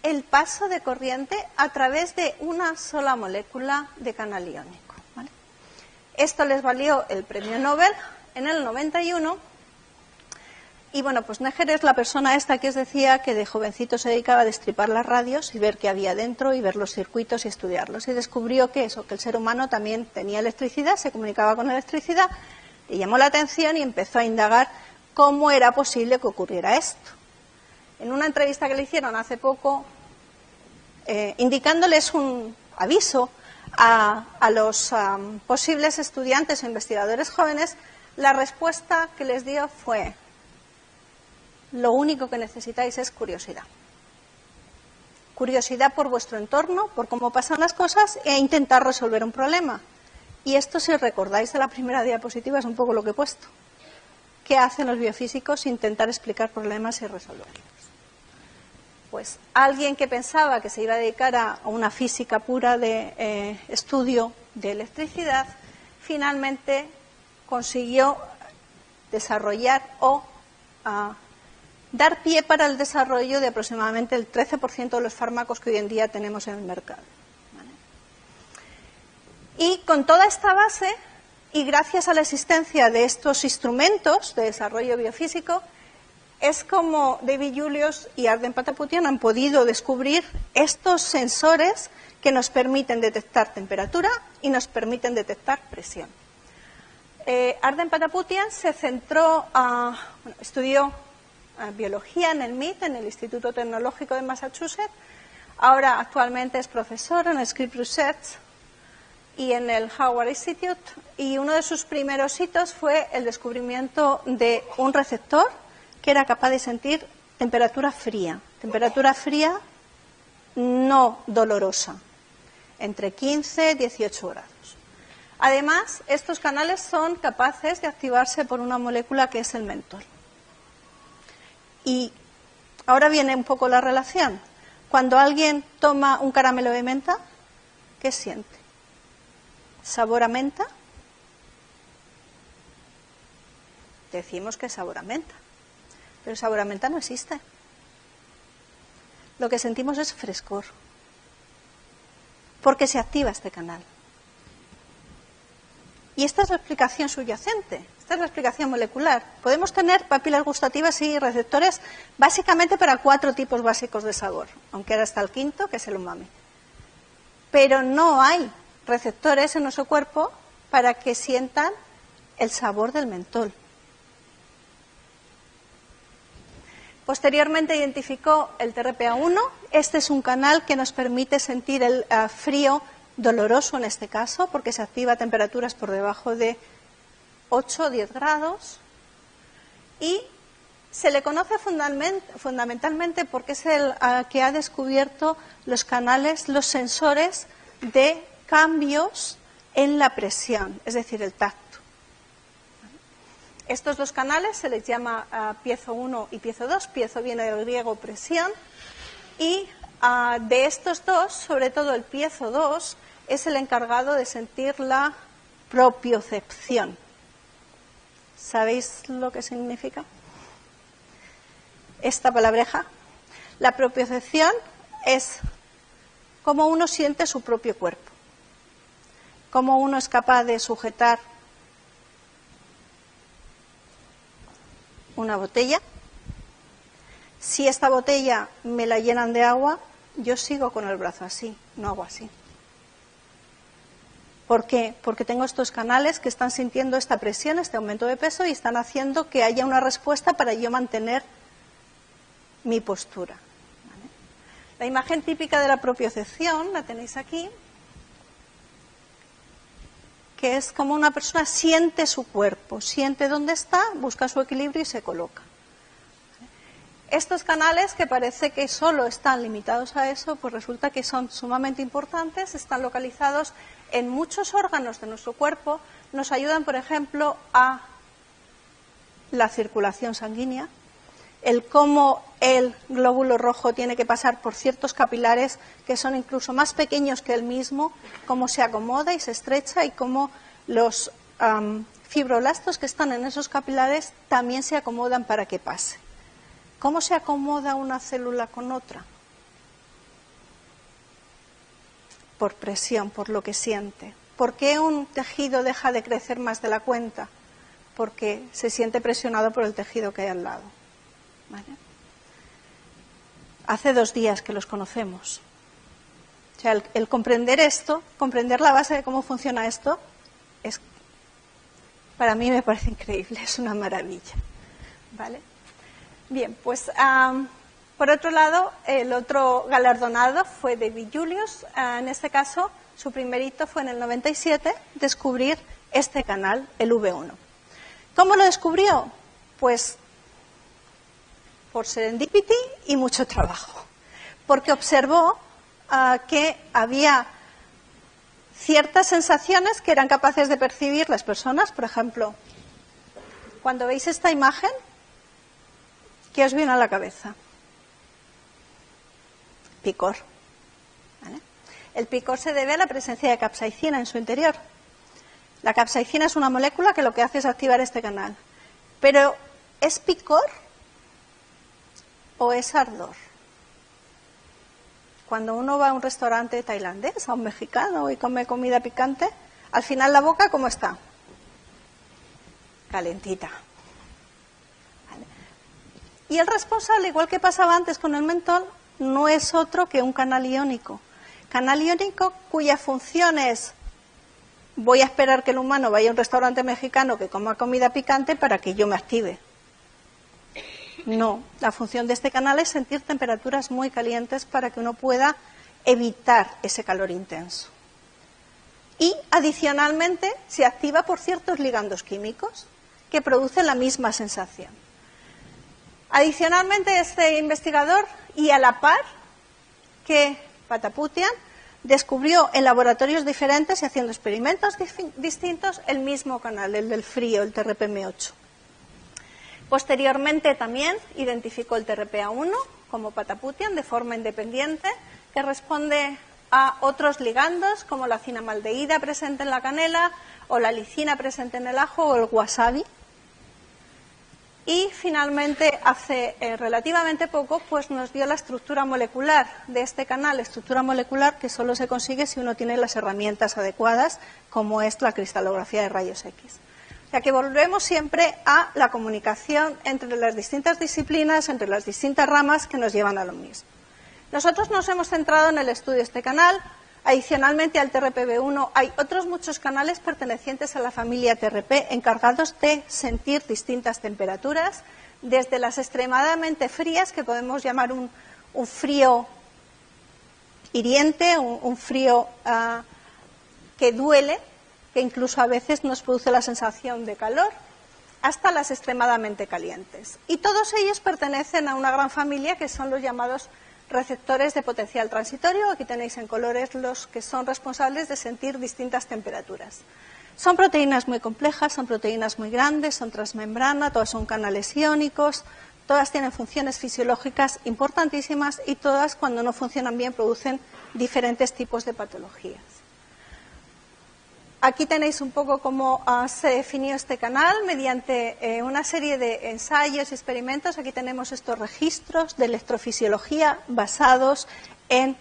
Speaker 4: el paso de corriente a través de una sola molécula de canal iónico, ¿vale? Esto les valió el premio Nobel en el 91. Y bueno, pues Neher es la persona esta que os decía que de jovencito se dedicaba a destripar las radios y ver qué había dentro y ver los circuitos y estudiarlos. Y descubrió que eso, que el ser humano también tenía electricidad, se comunicaba con electricidad, le llamó la atención y empezó a indagar cómo era posible que ocurriera esto. En una entrevista que le hicieron hace poco, indicándoles un aviso a los posibles estudiantes o investigadores jóvenes, la respuesta que les dio fue: lo único que necesitáis es curiosidad. Curiosidad por vuestro entorno, por cómo pasan las cosas e intentar resolver un problema. Y esto, si recordáis de la primera diapositiva, es un poco lo que he puesto. ¿Qué hacen los biofísicos? Intentar explicar problemas y resolverlos. Pues alguien que pensaba que se iba a dedicar a una física pura de estudio de electricidad, finalmente consiguió desarrollar o dar pie para el desarrollo de aproximadamente el 13% de los fármacos que hoy en día tenemos en el mercado. ¿Vale? Y con toda esta base, y gracias a la existencia de estos instrumentos de desarrollo biofísico, es como David Julius y Arden Pataputian han podido descubrir estos sensores que nos permiten detectar temperatura y nos permiten detectar presión. Arden Pataputian se centró estudió biología en el MIT, en el Instituto Tecnológico de Massachusetts. Ahora actualmente es profesor en el Scripps Research y en el Howard Institute. Y uno de sus primeros hitos fue el descubrimiento de un receptor que era capaz de sentir temperatura fría no dolorosa, entre 15 y 18 grados. Además, estos canales son capaces de activarse por una molécula que es el mentol. Y ahora viene un poco la relación. Cuando alguien toma un caramelo de menta, ¿qué siente? ¿Sabor a menta? Decimos que es sabor a menta. Pero el sabor a menta no existe. Lo que sentimos es frescor, porque se activa este canal. Y esta es la explicación subyacente, esta es la explicación molecular. Podemos tener papilas gustativas y receptores básicamente para 4 tipos básicos de sabor, aunque ahora está el quinto, que es el umami. Pero no hay receptores en nuestro cuerpo para que sientan el sabor del mentol. Posteriormente identificó el TRPA1. Este es un canal que nos permite sentir el frío doloroso en este caso, porque se activa a temperaturas por debajo de 8 o 10 grados. Y se le conoce fundamentalmente porque es el que ha descubierto los canales, los sensores de cambios en la presión, es decir, el tacto. Estos dos canales se les llama piezo 1 y piezo 2. Piezo viene del griego presión. Y de estos dos, sobre todo el piezo 2, es el encargado de sentir la propiocepción. ¿Sabéis lo que significa esta palabreja? La propiocepción es cómo uno siente su propio cuerpo, cómo uno es capaz de sujetar una botella. Si esta botella me la llenan de agua, yo sigo con el brazo así, no hago así. ¿Por qué? Porque tengo estos canales que están sintiendo esta presión, este aumento de peso, y están haciendo que haya una respuesta para yo mantener mi postura. ¿Vale? La imagen típica de la propiocepción la tenéis aquí, que es como una persona siente su cuerpo, siente dónde está, busca su equilibrio y se coloca. Estos canales, que parece que solo están limitados a eso, pues resulta que son sumamente importantes, están localizados en muchos órganos de nuestro cuerpo, nos ayudan, por ejemplo, a la circulación sanguínea, el cómo el glóbulo rojo tiene que pasar por ciertos capilares que son incluso más pequeños que él mismo, cómo se acomoda y se estrecha y cómo los fibroblastos que están en esos capilares también se acomodan para que pase. ¿Cómo se acomoda una célula con otra? Por presión, por lo que siente. ¿Por qué un tejido deja de crecer más de la cuenta? Porque se siente presionado por el tejido que hay al lado. ¿Vale? Hace 2 días que los conocemos. O sea, el comprender esto, comprender la base de cómo funciona esto, para mí me parece increíble, es una maravilla. ¿Vale? Bien, pues por otro lado, el otro galardonado fue David Julius. En este caso, su primer hito fue en el 97, descubrir este canal, el V1. ¿Cómo lo descubrió? Pues por serendipity y mucho trabajo. Porque observó que había ciertas sensaciones que eran capaces de percibir las personas. Por ejemplo, cuando veis esta imagen, ¿qué os viene a la cabeza? Picor. ¿Vale? El picor se debe a la presencia de capsaicina en su interior. La capsaicina es una molécula que lo que hace es activar este canal. Pero, ¿es picor o es ardor? Cuando uno va a un restaurante tailandés, a un mexicano y come comida picante, al final la boca, ¿cómo está? Calentita. ¿Vale? Y el responsable, igual que pasaba antes con el mentol, no es otro que un canal iónico. Canal iónico cuya función es: voy a esperar que el humano vaya a un restaurante mexicano que coma comida picante para que yo me active. No, la función de este canal es sentir temperaturas muy calientes para que uno pueda evitar ese calor intenso. Y adicionalmente se activa por ciertos ligandos químicos que producen la misma sensación. Adicionalmente, este investigador, y a la par que Pataputian, descubrió en laboratorios diferentes y haciendo experimentos distintos el mismo canal, el del frío, el TRPM8. Posteriormente también identificó el TRPA1 como Pataputian de forma independiente, que responde a otros ligandos como la cinamaldehída presente en la canela o la lisina presente en el ajo o el wasabi. Y finalmente, hace relativamente poco, pues nos dio la estructura molecular de este canal, estructura molecular que solo se consigue si uno tiene las herramientas adecuadas, como es la cristalografía de rayos X. O sea que volvemos siempre a la comunicación entre las distintas disciplinas, entre las distintas ramas que nos llevan a lo mismo. Nosotros nos hemos centrado en el estudio de este canal. Adicionalmente al TRPV1 hay otros muchos canales pertenecientes a la familia TRP encargados de sentir distintas temperaturas, desde las extremadamente frías, que podemos llamar un frío hiriente, un frío que duele, que incluso a veces nos produce la sensación de calor, hasta las extremadamente calientes. Y todos ellos pertenecen a una gran familia que son los llamados receptores de potencial transitorio. Aquí tenéis en colores los que son responsables de sentir distintas temperaturas. Son proteínas muy complejas, son proteínas muy grandes, son transmembrana, todas son canales iónicos, todas tienen funciones fisiológicas importantísimas y todas, cuando no funcionan bien, producen diferentes tipos de patologías. Aquí tenéis un poco cómo se definió este canal mediante una serie de ensayos y experimentos. Aquí tenemos estos registros de electrofisiología basados en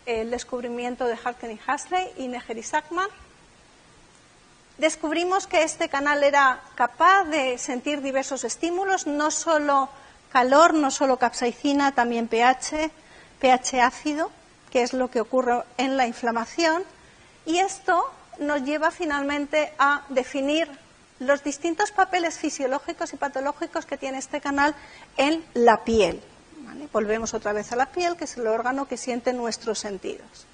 Speaker 4: el descubrimiento de Harken y Hasley y Neher y Sackman. Descubrimos que este canal era capaz de sentir diversos estímulos, no solo calor, no solo capsaicina, también pH ácido, que es lo que ocurre en la inflamación, y esto nos lleva finalmente a definir los distintos papeles fisiológicos y patológicos que tiene este canal en la piel. ¿Vale? Volvemos otra vez a la piel, que es el órgano que siente nuestros sentidos.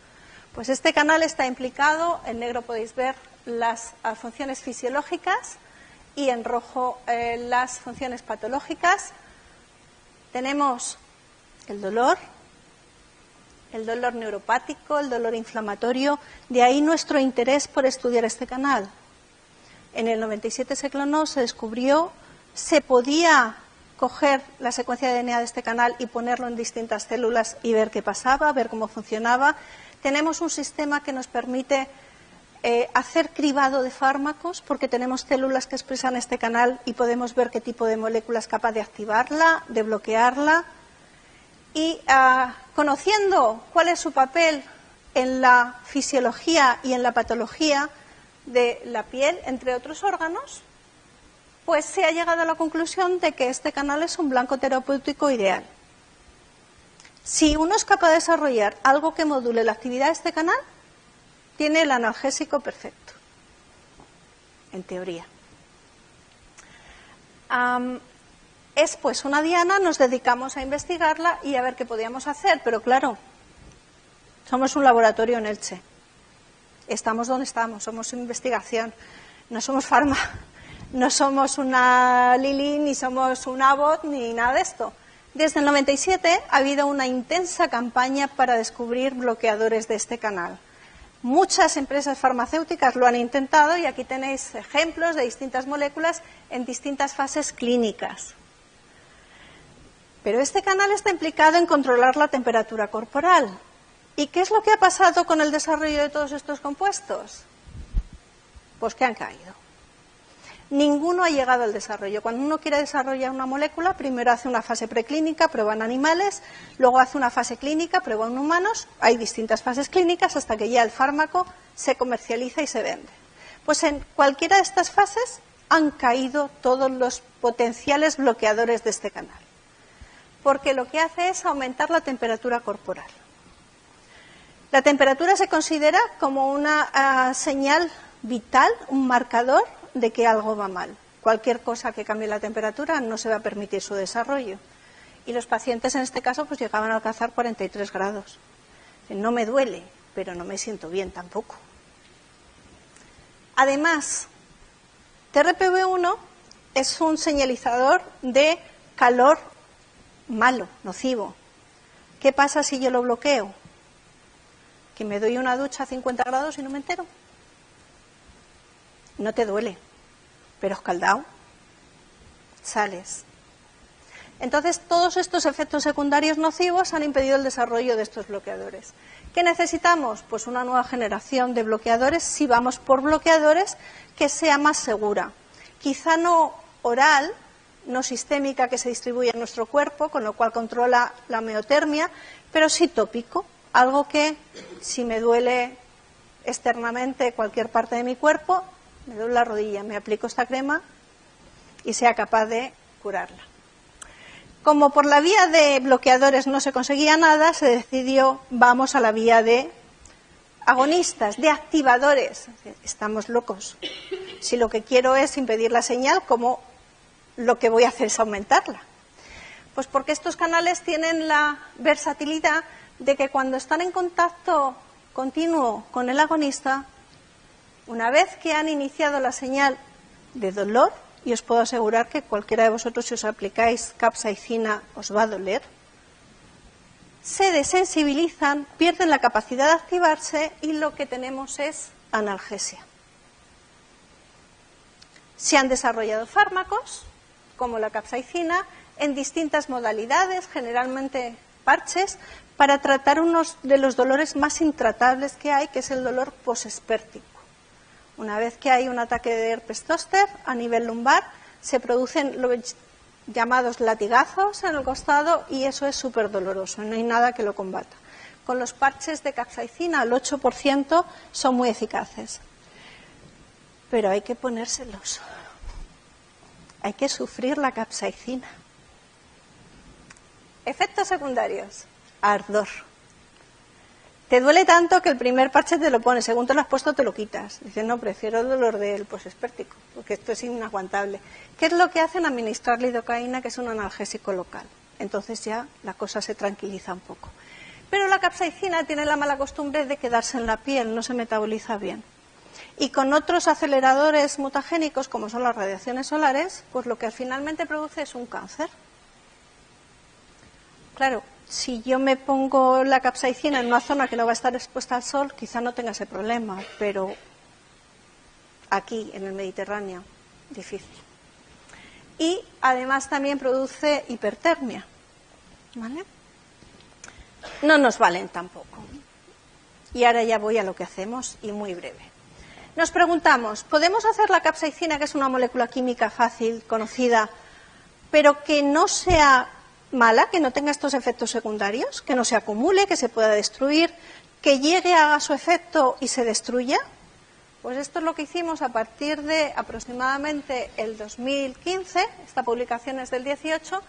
Speaker 4: Pues este canal está implicado, en negro podéis ver las funciones fisiológicas y en rojo las funciones patológicas. Tenemos el dolor neuropático, el dolor inflamatorio, de ahí nuestro interés por estudiar este canal. En el 97 se clonó, se descubrió, se podía coger la secuencia de DNA de este canal y ponerlo en distintas células y ver qué pasaba, ver cómo funcionaba. Tenemos un sistema que nos permite hacer cribado de fármacos, porque tenemos células que expresan este canal y podemos ver qué tipo de molécula es capaz de activarla, de bloquearla. Y conociendo cuál es su papel en la fisiología y en la patología de la piel, entre otros órganos, pues se ha llegado a la conclusión de que este canal es un blanco terapéutico ideal. Si uno es capaz de desarrollar algo que module la actividad de este canal, tiene el analgésico perfecto, en teoría. Es pues una diana, nos dedicamos a investigarla y a ver qué podíamos hacer, pero claro, somos un laboratorio en Elche. Estamos donde estamos, somos investigación, no somos farma, no somos una Lilly, ni somos un Abbott, ni nada de esto. Desde el 97 ha habido una intensa campaña para descubrir bloqueadores de este canal. Muchas empresas farmacéuticas lo han intentado y aquí tenéis ejemplos de distintas moléculas en distintas fases clínicas. Pero este canal está implicado en controlar la temperatura corporal. ¿Y qué es lo que ha pasado con el desarrollo de todos estos compuestos? Pues que han caído. Ninguno ha llegado al desarrollo. Cuando uno quiere desarrollar una molécula, primero hace una fase preclínica, prueba en animales, luego hace una fase clínica, prueba en humanos. Hay distintas fases clínicas hasta que ya el fármaco se comercializa y se vende. Pues en cualquiera de estas fases han caído todos los potenciales bloqueadores de este canal, porque lo que hace es aumentar la temperatura corporal. La temperatura se considera como una señal vital, un marcador de que algo va mal. Cualquier cosa que cambie la temperatura no se va a permitir su desarrollo. Y los pacientes en este caso pues llegaban a alcanzar 43 grados. No me duele, pero no me siento bien tampoco. Además, TRPV1 es un señalizador de calor malo, nocivo. ¿Qué pasa si yo lo bloqueo? Que me doy una ducha a 50 grados y no me entero. No te duele, pero escaldado, sales. Entonces, todos estos efectos secundarios nocivos han impedido el desarrollo de estos bloqueadores. ¿Qué necesitamos? Pues una nueva generación de bloqueadores, si vamos por bloqueadores, que sea más segura. Quizá no oral, no sistémica, que se distribuye en nuestro cuerpo, con lo cual controla la homeotermia, pero sí tópico, algo que si me duele externamente cualquier parte de mi cuerpo, me duele la rodilla, me aplico esta crema y sea capaz de curarla. Como por la vía de bloqueadores no se conseguía nada, se decidió, vamos a la vía de agonistas, de activadores. Estamos locos. Si lo que quiero es impedir la señal, ¿cómo lo que voy a hacer es aumentarla? Pues porque estos canales tienen la versatilidad de que cuando están en contacto continuo con el agonista, una vez que han iniciado la señal de dolor, y os puedo asegurar que cualquiera de vosotros, si os aplicáis capsaicina, os va a doler, se desensibilizan, pierden la capacidad de activarse y lo que tenemos es analgesia. Se han desarrollado fármacos, como la capsaicina, en distintas modalidades, generalmente parches, para tratar uno de los dolores más intratables que hay, que es el dolor posespértico. Una vez que hay un ataque de herpes zóster a nivel lumbar, se producen los llamados latigazos en el costado y eso es súper doloroso, no hay nada que lo combata. Con los parches de capsaicina, al 8%, son muy eficaces. Pero hay que ponérselos. Hay que sufrir la capsaicina. Efectos secundarios. Ardor. Te duele tanto que el primer parche te lo pones, según te lo has puesto te lo quitas. Dices, no, prefiero el dolor del posespértico, porque esto es inaguantable. ¿Qué es lo que hacen? Administrar lidocaína, que es un analgésico local. Entonces ya la cosa se tranquiliza un poco. Pero la capsaicina tiene la mala costumbre de quedarse en la piel, no se metaboliza bien. Y con otros aceleradores mutagénicos, como son las radiaciones solares, pues lo que finalmente produce es un cáncer. Claro, si yo me pongo la capsaicina en una zona que no va a estar expuesta al sol, quizá no tenga ese problema, pero aquí, en el Mediterráneo, difícil. Y además también produce hipertermia, ¿vale? No nos valen tampoco. Y ahora ya voy a lo que hacemos, y muy breve. Nos preguntamos, ¿podemos hacer la capsaicina, que es una molécula química fácil, conocida, pero que no sea mala, que no tenga estos efectos secundarios, que no se acumule, que se pueda destruir, que llegue a su efecto y se destruya? Pues esto es lo que hicimos a partir de aproximadamente el 2015, esta publicación es del 18,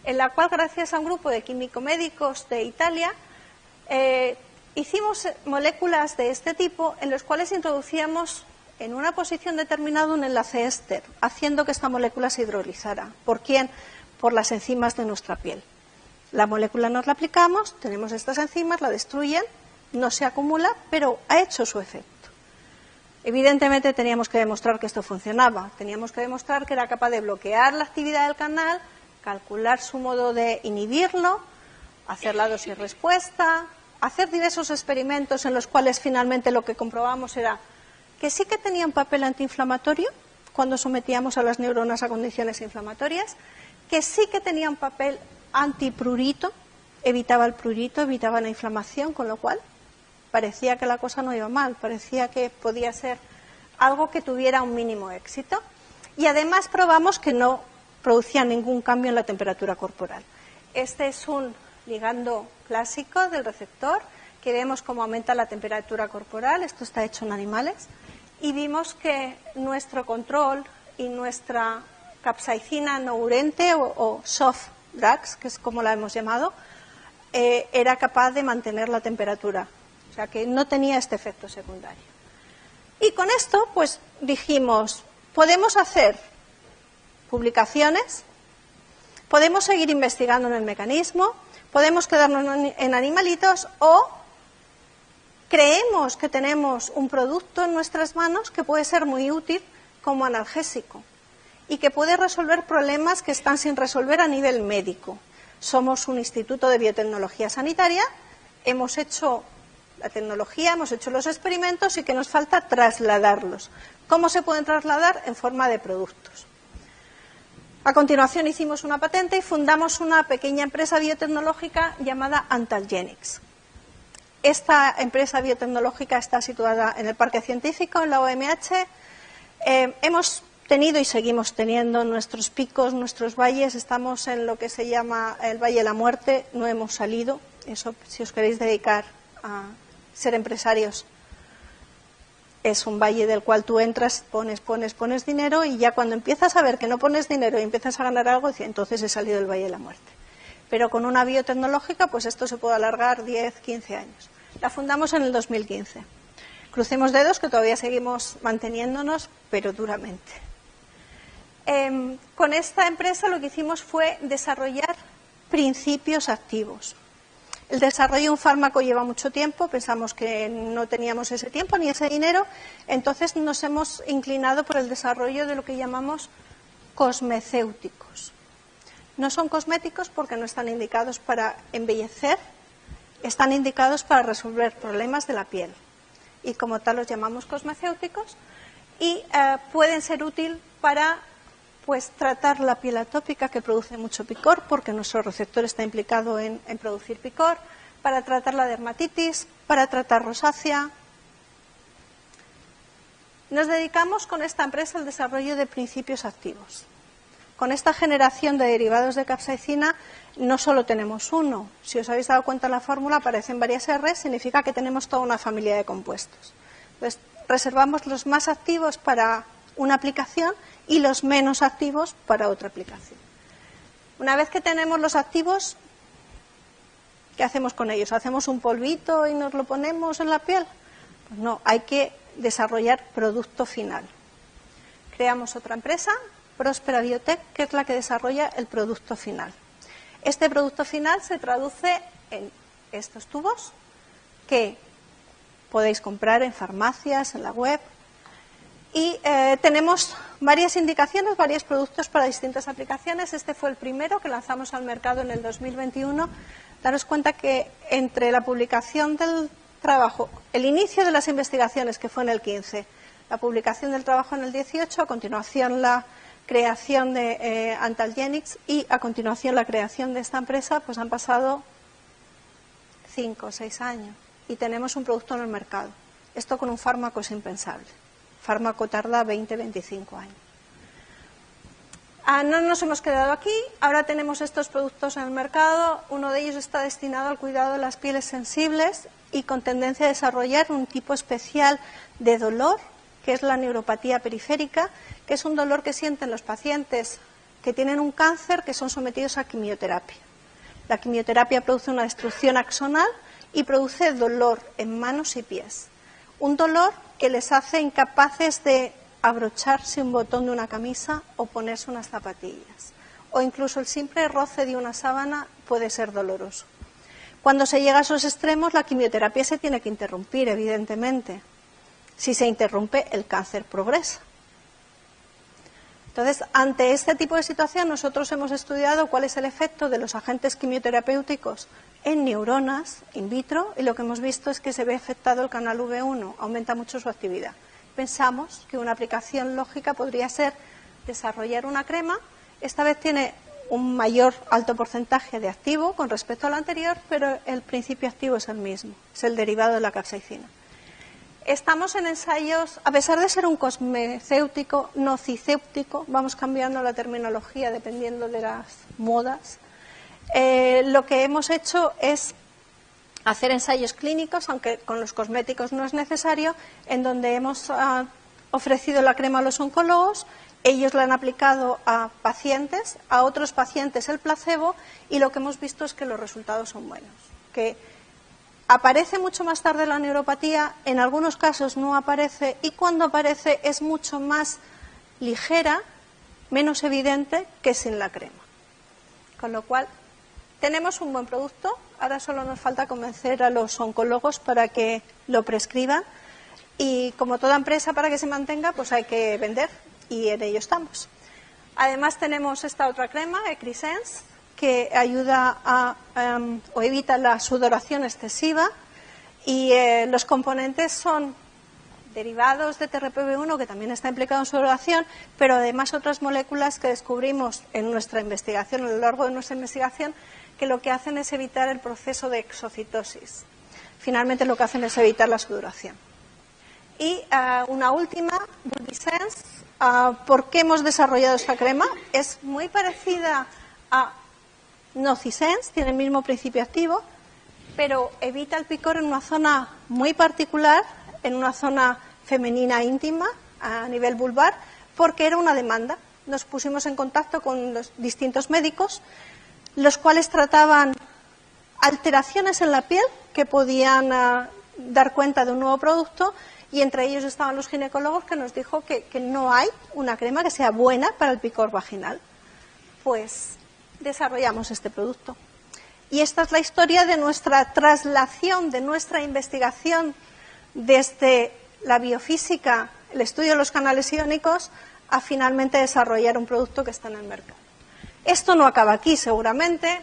Speaker 4: en la cual, gracias a un grupo de químico-médicos de Italia, hicimos moléculas de este tipo en los cuales introducíamos en una posición determinada un enlace éster, haciendo que esta molécula se hidrolizara. ¿Por quién? Por las enzimas de nuestra piel. La molécula nos la aplicamos, tenemos estas enzimas, la destruyen, no se acumula, pero ha hecho su efecto. Evidentemente teníamos que demostrar que esto funcionaba, teníamos que demostrar que era capaz de bloquear la actividad del canal, calcular su modo de inhibirlo, hacer la dosis-respuesta, hacer diversos experimentos en los cuales finalmente lo que comprobamos era que sí que tenían papel antiinflamatorio cuando sometíamos a las neuronas a condiciones inflamatorias, que sí que tenían papel antiprurito, evitaba el prurito, evitaba la inflamación, con lo cual parecía que la cosa no iba mal, parecía que podía ser algo que tuviera un mínimo éxito. Y además probamos que no producía ningún cambio en la temperatura corporal. Este es un ligando clásico del receptor, que vemos cómo aumenta la temperatura corporal, esto está hecho en animales, y vimos que nuestro control y nuestra capsaicina no urente o soft drugs, que es como la hemos llamado, era capaz de mantener la temperatura, o sea que no tenía este efecto secundario. Y con esto pues dijimos, podemos hacer publicaciones, podemos seguir investigando en el mecanismo, podemos quedarnos en animalitos o creemos que tenemos un producto en nuestras manos que puede ser muy útil como analgésico y que puede resolver problemas que están sin resolver a nivel médico. Somos un instituto de biotecnología sanitaria, hemos hecho la tecnología, hemos hecho los experimentos y que nos falta trasladarlos. ¿Cómo se pueden trasladar? En forma de productos. A continuación hicimos una patente y fundamos una pequeña empresa biotecnológica llamada Antalgenics. Esta empresa biotecnológica está situada en el Parque Científico, en la OMH. Hemos tenido y seguimos teniendo nuestros picos, nuestros valles. Estamos en lo que se llama el Valle de la Muerte. No hemos salido. Eso, si os queréis dedicar a ser empresarios, es un valle del cual tú entras, pones dinero y ya cuando empiezas a ver que no pones dinero y empiezas a ganar algo, entonces he salido del Valle de la Muerte. Pero con una biotecnológica, pues esto se puede alargar 10, 15 años. La fundamos en el 2015. Crucemos dedos que todavía seguimos manteniéndonos, pero duramente. Con esta empresa lo que hicimos fue desarrollar principios activos. El desarrollo de un fármaco lleva mucho tiempo, pensamos que no teníamos ese tiempo ni ese dinero, entonces nos hemos inclinado por el desarrollo de lo que llamamos cosmecéuticos. No son cosméticos porque no están indicados para embellecer, están indicados para resolver problemas de la piel. Y como tal los llamamos cosmecéuticos y pueden ser útiles para tratar la piel atópica que produce mucho picor, porque nuestro receptor está implicado en producir picor, para tratar la dermatitis, para tratar rosácea. Nos dedicamos con esta empresa al desarrollo de principios activos. Con esta generación de derivados de capsaicina no solo tenemos uno. Si os habéis dado cuenta en la fórmula aparecen varias R, significa que tenemos toda una familia de compuestos. Entonces, reservamos los más activos para una aplicación y los menos activos para otra aplicación. Una vez que tenemos los activos, ¿qué hacemos con ellos? ¿Hacemos un polvito y nos lo ponemos en la piel? Pues no, hay que desarrollar producto final. Creamos otra empresa, Prospera Biotech, que es la que desarrolla el producto final. Este producto final se traduce en estos tubos que podéis comprar en farmacias, en la web. Y tenemos varias indicaciones, varios productos para distintas aplicaciones. Este fue el primero que lanzamos al mercado en el 2021. Daros cuenta que entre la publicación del trabajo, el inicio de las investigaciones, que fue en el 15, la publicación del trabajo en el 18, a continuación la creación de Antalgenics y a continuación la creación de esta empresa, pues han pasado 5 o 6 años y tenemos un producto en el mercado. Esto con un fármaco es impensable. El fármaco tarda 20-25 años. No nos hemos quedado aquí, ahora tenemos estos productos en el mercado. Uno de ellos está destinado al cuidado de las pieles sensibles y con tendencia a desarrollar un tipo especial de dolor, que es la neuropatía periférica, que es un dolor que sienten los pacientes que tienen un cáncer que son sometidos a quimioterapia. La quimioterapia produce una destrucción axonal y produce dolor en manos y pies. Un dolor que les hace incapaces de abrocharse un botón de una camisa o ponerse unas zapatillas. O incluso el simple roce de una sábana puede ser doloroso. Cuando se llega a esos extremos, la quimioterapia se tiene que interrumpir, evidentemente. Si se interrumpe, el cáncer progresa. Entonces, ante este tipo de situación, nosotros hemos estudiado cuál es el efecto de los agentes quimioterapéuticos en neuronas in vitro y lo que hemos visto es que se ve afectado el canal V1, aumenta mucho su actividad. Pensamos que una aplicación lógica podría ser desarrollar una crema. Esta vez tiene un mayor alto porcentaje de activo con respecto al anterior, pero el principio activo es el mismo, es el derivado de la capsaicina. Estamos en ensayos, a pesar de ser un cosmecéutico, nocicéutico, vamos cambiando la terminología dependiendo de las modas. Lo que hemos hecho es hacer ensayos clínicos, aunque con los cosméticos no es necesario, en donde hemos ofrecido la crema a los oncólogos, ellos la han aplicado a pacientes, a otros pacientes el placebo, y lo que hemos visto es que los resultados son buenos. Que aparece mucho más tarde la neuropatía, en algunos casos no aparece, y cuando aparece es mucho más ligera, menos evidente que sin la crema. Con lo cual, tenemos un buen producto, ahora solo nos falta convencer a los oncólogos para que lo prescriban, y como toda empresa, para que se mantenga, pues hay que vender, y en ello estamos. Además tenemos esta otra crema, Ecrisense, que ayuda a o evita la sudoración excesiva, y los componentes son derivados de TRPV1, que también está implicado en sudoración, pero además otras moléculas que descubrimos en nuestra investigación, a lo largo de nuestra investigación, que lo que hacen es evitar el proceso de exocitosis. Finalmente lo que hacen es evitar la sudoración. Y una última, Bulbisense. ¿Por qué hemos desarrollado esta crema? Es muy parecida a Nocisense, tiene el mismo principio activo, pero evita el picor en una zona muy particular, en una zona femenina íntima, a nivel vulvar, porque era una demanda. Nos pusimos en contacto con los distintos médicos, los cuales trataban alteraciones en la piel que podían dar cuenta de un nuevo producto, y entre ellos estaban los ginecólogos, que nos dijo que no hay una crema que sea buena para el picor vaginal. Pues desarrollamos este producto. Y esta es la historia de nuestra traslación, de nuestra investigación desde la biofísica, el estudio de los canales iónicos, a finalmente desarrollar un producto que está en el mercado. Esto no acaba aquí, seguramente.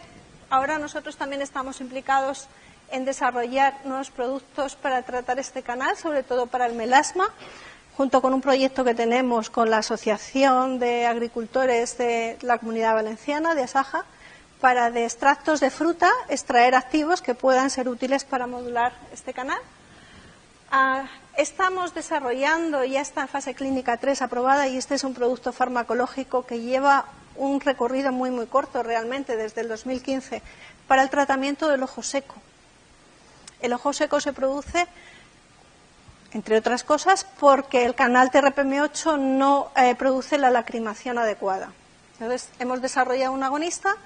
Speaker 4: Ahora nosotros también estamos implicados en desarrollar nuevos productos para tratar este canal, sobre todo para el melasma, junto con un proyecto que tenemos con la Asociación de Agricultores de la Comunidad Valenciana, de Asaja, para de extractos de fruta extraer activos que puedan ser útiles para modular este canal. Estamos desarrollando, ya está en fase clínica 3 aprobada, y este es un producto farmacológico que lleva un recorrido muy, muy corto realmente, desde el 2015, para el tratamiento del ojo seco. El ojo seco se produce, entre otras cosas, porque el canal TRPM8 no produce la lacrimación adecuada. Entonces, hemos desarrollado un agonista.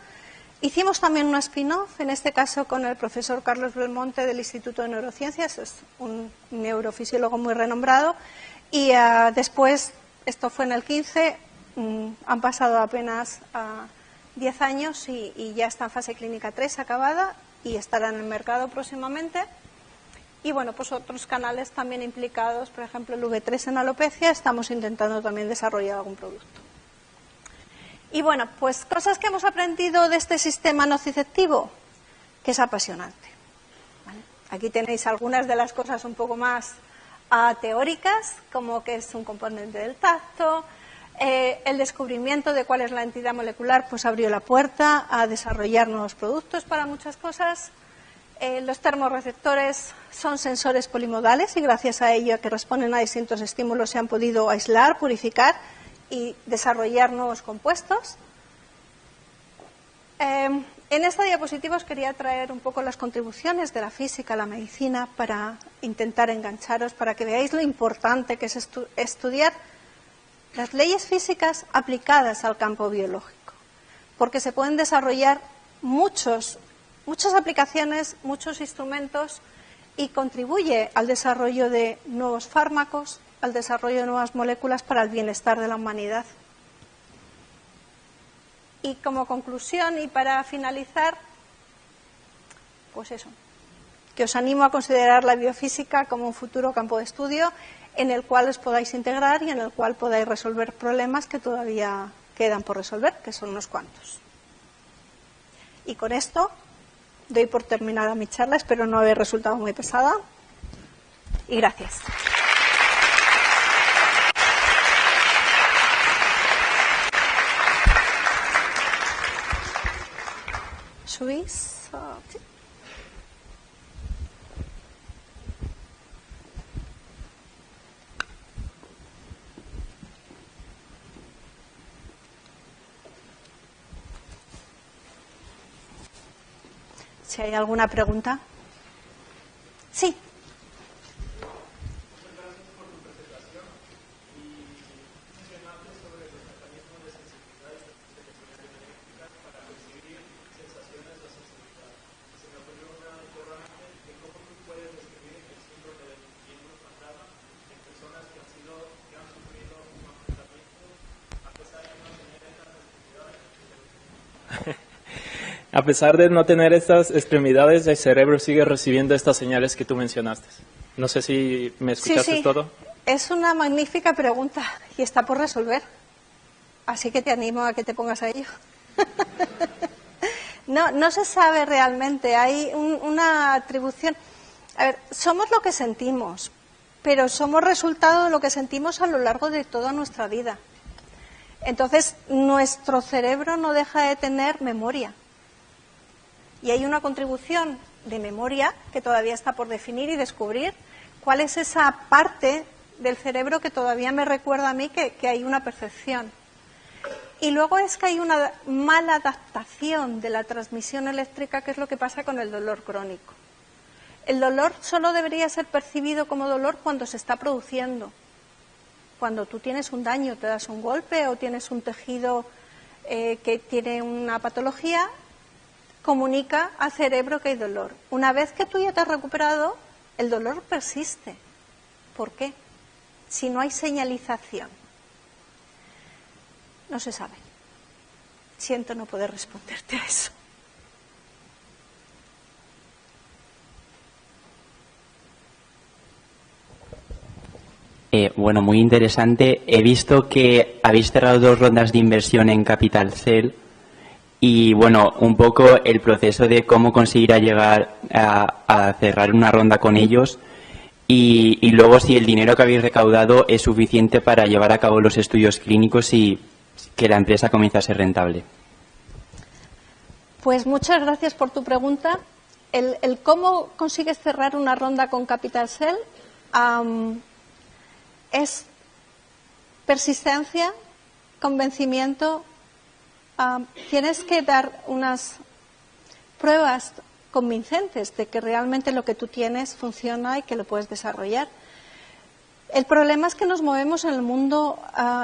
Speaker 4: Hicimos también un spin-off, en este caso con el profesor Carlos Belmonte del Instituto de Neurociencias, es un neurofisiólogo muy renombrado, y después, esto fue en el 15, han pasado apenas 10 años y ya está en fase clínica 3 acabada y estará en el mercado próximamente. Y bueno, pues otros canales también implicados, por ejemplo el V3 en alopecia, estamos intentando también desarrollar algún producto. Y bueno, pues cosas que hemos aprendido de este sistema nociceptivo, que es apasionante. ¿Vale? Aquí tenéis algunas de las cosas un poco más teóricas, como que es un componente del tacto. El descubrimiento de cuál es la entidad molecular pues abrió la puerta a desarrollar nuevos productos para muchas cosas. Los termorreceptores son sensores polimodales y gracias a ello, que responden a distintos estímulos, se han podido aislar, purificar y desarrollar nuevos compuestos. En esta diapositiva os quería traer un poco las contribuciones de la física a la medicina para intentar engancharos, para que veáis lo importante que es estudiar las leyes físicas aplicadas al campo biológico, porque se pueden desarrollar muchas aplicaciones, muchos instrumentos, y contribuye al desarrollo de nuevos fármacos, al desarrollo de nuevas moléculas para el bienestar de la humanidad. Y como conclusión y para finalizar, pues eso, que os animo a considerar la biofísica como un futuro campo de estudio en el cual os podáis integrar y en el cual podáis resolver problemas que todavía quedan por resolver, que son unos cuantos. Y con esto doy por terminada mi charla, espero no haber resultado muy pesada, y gracias. ¿Subís? Sí. Si hay alguna pregunta. Sí.
Speaker 5: A pesar de no tener estas extremidades, el cerebro sigue recibiendo estas señales que tú mencionaste. No sé si me escuchaste todo.
Speaker 4: Es una magnífica pregunta y está por resolver. Así que te animo a que te pongas a ello. No se sabe realmente. Hay una atribución. A ver, somos lo que sentimos, pero somos resultado de lo que sentimos a lo largo de toda nuestra vida. Entonces, nuestro cerebro no deja de tener memoria. Y hay una contribución de memoria que todavía está por definir y descubrir cuál es esa parte del cerebro que todavía me recuerda a mí que hay una percepción. Y luego es que hay una mala adaptación de la transmisión eléctrica, que es lo que pasa con el dolor crónico. El dolor solo debería ser percibido como dolor cuando se está produciendo. Cuando tú tienes un daño, te das un golpe o tienes un tejido que tiene una patología, comunica al cerebro que hay dolor. Una vez que tú ya te has recuperado, el dolor persiste. ¿Por qué? Si no hay señalización. No se sabe. Siento no poder responderte a eso.
Speaker 6: Bueno, muy interesante. He visto que habéis cerrado 2 rondas de inversión en Capital Cell. Y bueno, un poco el proceso de cómo conseguir llegar a cerrar una ronda con ellos y luego si el dinero que habéis recaudado es suficiente para llevar a cabo los estudios clínicos y que la empresa comience a ser rentable.
Speaker 4: Pues muchas gracias por tu pregunta. El cómo consigues cerrar una ronda con Capital Cell es persistencia, convencimiento. Tienes que dar unas pruebas convincentes de que realmente lo que tú tienes funciona y que lo puedes desarrollar. El problema es que nos movemos en el mundo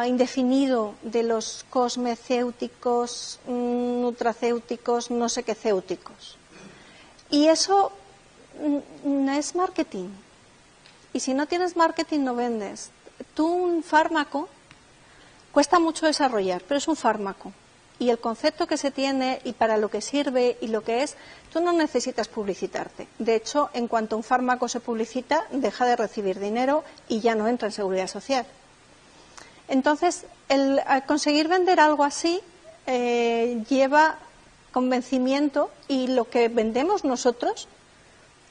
Speaker 4: indefinido de los cosmecéuticos, nutracéuticos, no sé qué céuticos. Y eso no es marketing. Y si no tienes marketing, no vendes. Tú un fármaco cuesta mucho desarrollar, pero es un fármaco. Y el concepto que se tiene y para lo que sirve y lo que es, tú no necesitas publicitarte. De hecho, en cuanto un fármaco se publicita, deja de recibir dinero y ya no entra en seguridad social. Entonces, el conseguir vender algo así lleva convencimiento y lo que vendemos nosotros,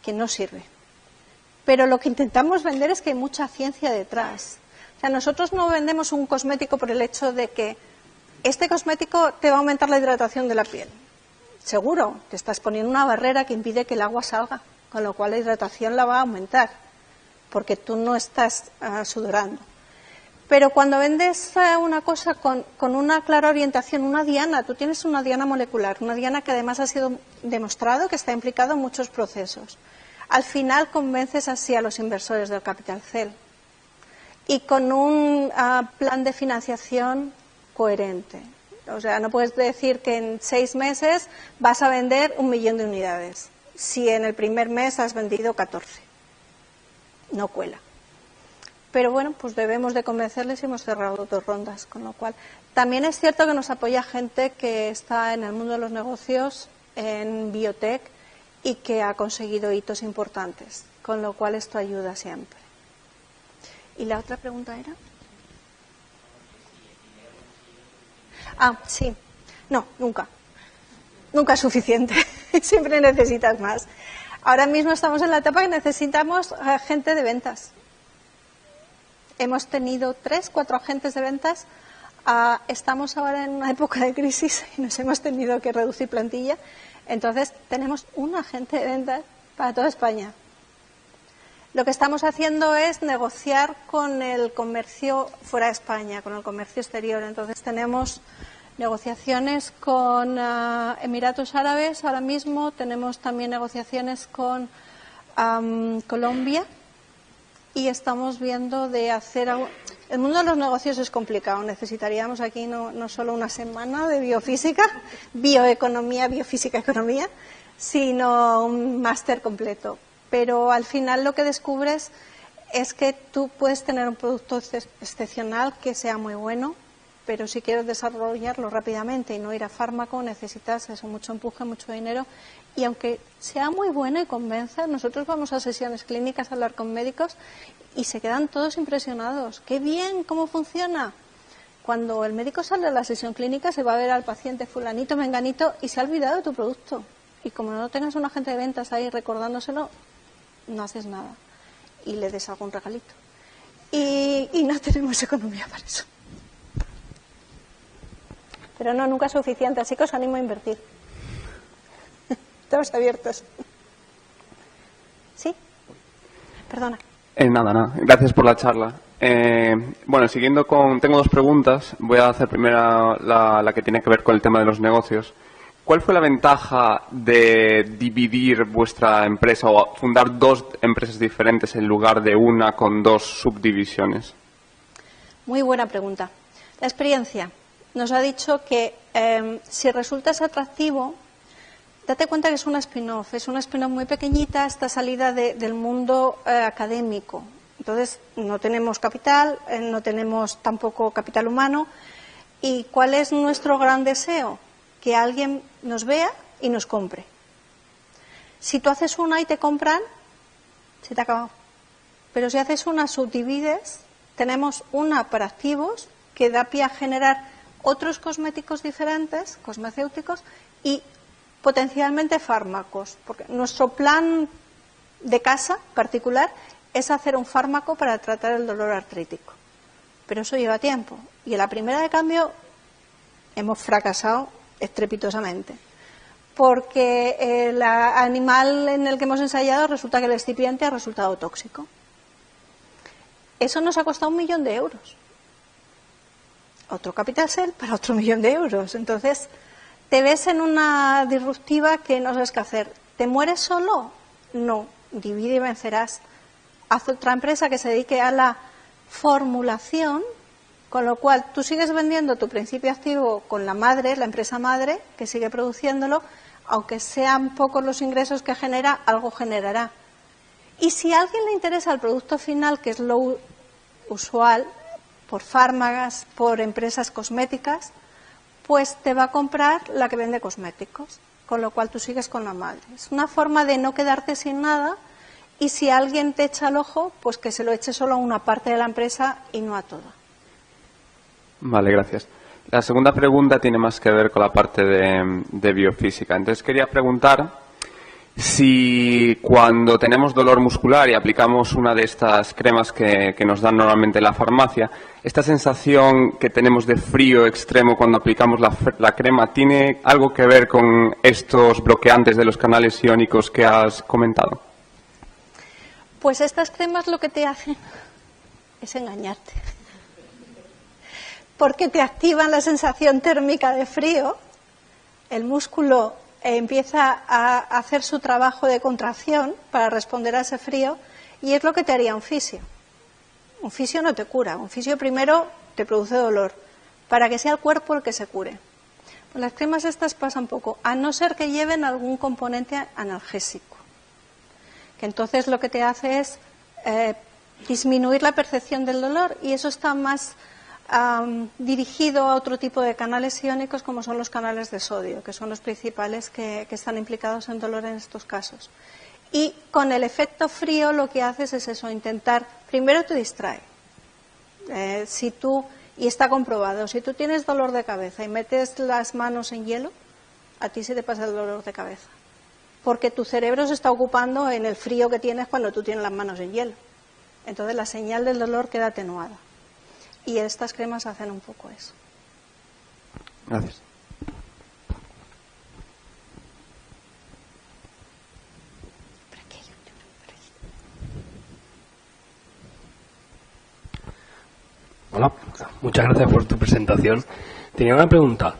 Speaker 4: que no sirve. Pero lo que intentamos vender es que hay mucha ciencia detrás. O sea, nosotros no vendemos un cosmético por el hecho de que este cosmético te va a aumentar la hidratación de la piel. Seguro, te estás poniendo una barrera que impide que el agua salga, con lo cual la hidratación la va a aumentar, porque tú no estás sudorando. Pero cuando vendes una cosa con una clara orientación, una diana, tú tienes una diana molecular, una diana que además ha sido demostrado que está implicado en muchos procesos. Al final convences así a los inversores del Capital Cell. Y con un plan de financiación coherente. O sea, no puedes decir que en 6 meses vas a vender 1 millón de unidades, si en el primer mes has vendido 14. No cuela. Pero bueno, pues debemos de convencerles y hemos cerrado 2 rondas, con lo cual también es cierto que nos apoya gente que está en el mundo de los negocios, en biotech, y que ha conseguido hitos importantes, con lo cual esto ayuda siempre. ¿Y la otra pregunta era? Sí. No, nunca. Nunca es suficiente. Siempre necesitas más. Ahora mismo estamos en la etapa que necesitamos gente de ventas. Hemos tenido 3, 4 agentes de ventas. Estamos ahora en una época de crisis y nos hemos tenido que reducir plantilla. Entonces, tenemos un agente de ventas para toda España. Lo que estamos haciendo es negociar con el comercio fuera de España, con el comercio exterior. Entonces tenemos negociaciones con Emiratos Árabes ahora mismo, tenemos también negociaciones con Colombia y estamos viendo de hacer algo. El mundo de los negocios es complicado, necesitaríamos aquí no solo una semana de biofísica, bioeconomía, biofísica, economía, sino un máster completo. Pero al final lo que descubres es que tú puedes tener un producto excepcional que sea muy bueno, pero si quieres desarrollarlo rápidamente y no ir a fármaco, necesitas eso, mucho empuje, mucho dinero. Y aunque sea muy bueno y convenza, nosotros vamos a sesiones clínicas a hablar con médicos y se quedan todos impresionados. ¡Qué bien! ¿Cómo funciona? Cuando el médico sale a la sesión clínica se va a ver al paciente fulanito, menganito y se ha olvidado de tu producto. Y como no tengas un agente de ventas ahí recordándoselo, no haces nada y le des algún regalito y no tenemos economía para eso, pero no, nunca es suficiente, así que os animo a invertir. Estamos abiertos. ¿Sí? Perdona.
Speaker 7: Nada, gracias por la charla. Bueno, siguiendo tengo 2 preguntas. Voy a hacer primero la que tiene que ver con el tema de los negocios. ¿Cuál fue la ventaja de dividir vuestra empresa o fundar 2 empresas diferentes en lugar de una con 2 subdivisiones?
Speaker 4: Muy buena pregunta. La experiencia nos ha dicho que si resultas atractivo, date cuenta que es una spin-off. Es una spin-off muy pequeñita, está salida del mundo académico. Entonces, no tenemos capital, no tenemos tampoco capital humano. ¿Y cuál es nuestro gran deseo? Que alguien nos vea y nos compre. Si tú haces una y te compran, se te ha acabado. Pero si haces una, subdivides, tenemos una para activos que da pie a generar otros cosméticos diferentes, cosmecéuticos, y potencialmente fármacos. Porque nuestro plan de casa particular es hacer un fármaco para tratar el dolor artrítico. Pero eso lleva tiempo. Y en la primera de cambio hemos fracasado estrepitosamente, porque el animal en el que hemos ensayado resulta que el excipiente ha resultado tóxico. Eso nos ha costado 1 millón de euros. Otro Capital Cell para otro 1 millón de euros. Entonces, te ves en una disruptiva que no sabes qué hacer. ¿Te mueres solo? No. Divide y vencerás. Haz otra empresa que se dedique a la formulación, con lo cual tú sigues vendiendo tu principio activo con la madre, la empresa madre, que sigue produciéndolo, aunque sean pocos los ingresos que genera, algo generará. Y si a alguien le interesa el producto final, que es lo usual, por fármacas, por empresas cosméticas, pues te va a comprar la que vende cosméticos, con lo cual tú sigues con la madre. Es una forma de no quedarte sin nada, y si alguien te echa el ojo, pues que se lo eche solo a una parte de la empresa y no a toda.
Speaker 7: Vale, gracias. La segunda pregunta tiene más que ver con la parte de biofísica. Entonces quería preguntar si cuando tenemos dolor muscular y aplicamos una de estas cremas que nos dan normalmente en la farmacia, esta sensación que tenemos de frío extremo cuando aplicamos la crema, ¿tiene algo que ver con estos bloqueantes de los canales iónicos que has comentado?
Speaker 4: Pues estas cremas lo que te hacen es engañarte. Porque te activan la sensación térmica de frío, el músculo empieza a hacer su trabajo de contracción para responder a ese frío, y es lo que te haría un fisio. Un fisio no te cura, un fisio primero te produce dolor, para que sea el cuerpo el que se cure. Pues las cremas estas pasan poco, a no ser que lleven algún componente analgésico, que entonces lo que te hace es disminuir la percepción del dolor, y eso está más dirigido a otro tipo de canales iónicos, como son los canales de sodio, que son los principales que están implicados en dolor en estos casos. Y con el efecto frío lo que haces es eso, intentar, primero te distrae. Y está comprobado, si tú tienes dolor de cabeza y metes las manos en hielo, a ti se te pasa el dolor de cabeza, porque tu cerebro se está ocupando en el frío que tienes cuando tú tienes las manos en hielo. Entonces la señal del dolor queda atenuada. Y estas cremas hacen un poco eso.
Speaker 7: Gracias.
Speaker 8: Hola, muchas gracias por tu presentación. Tenía una pregunta.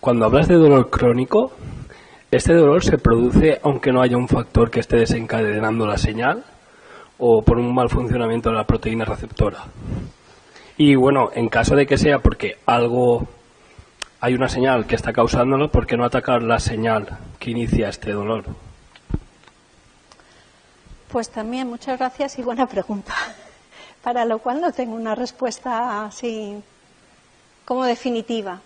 Speaker 8: Cuando hablas de dolor crónico, ¿este dolor se produce aunque no haya un factor que esté desencadenando la señal, o por un mal funcionamiento de la proteína receptora? Y bueno, en caso de que sea porque hay una señal que está causándolo, ¿por qué no atacar la señal que inicia este dolor?
Speaker 4: Pues también muchas gracias y buena pregunta, para lo cual no tengo una respuesta así como definitiva.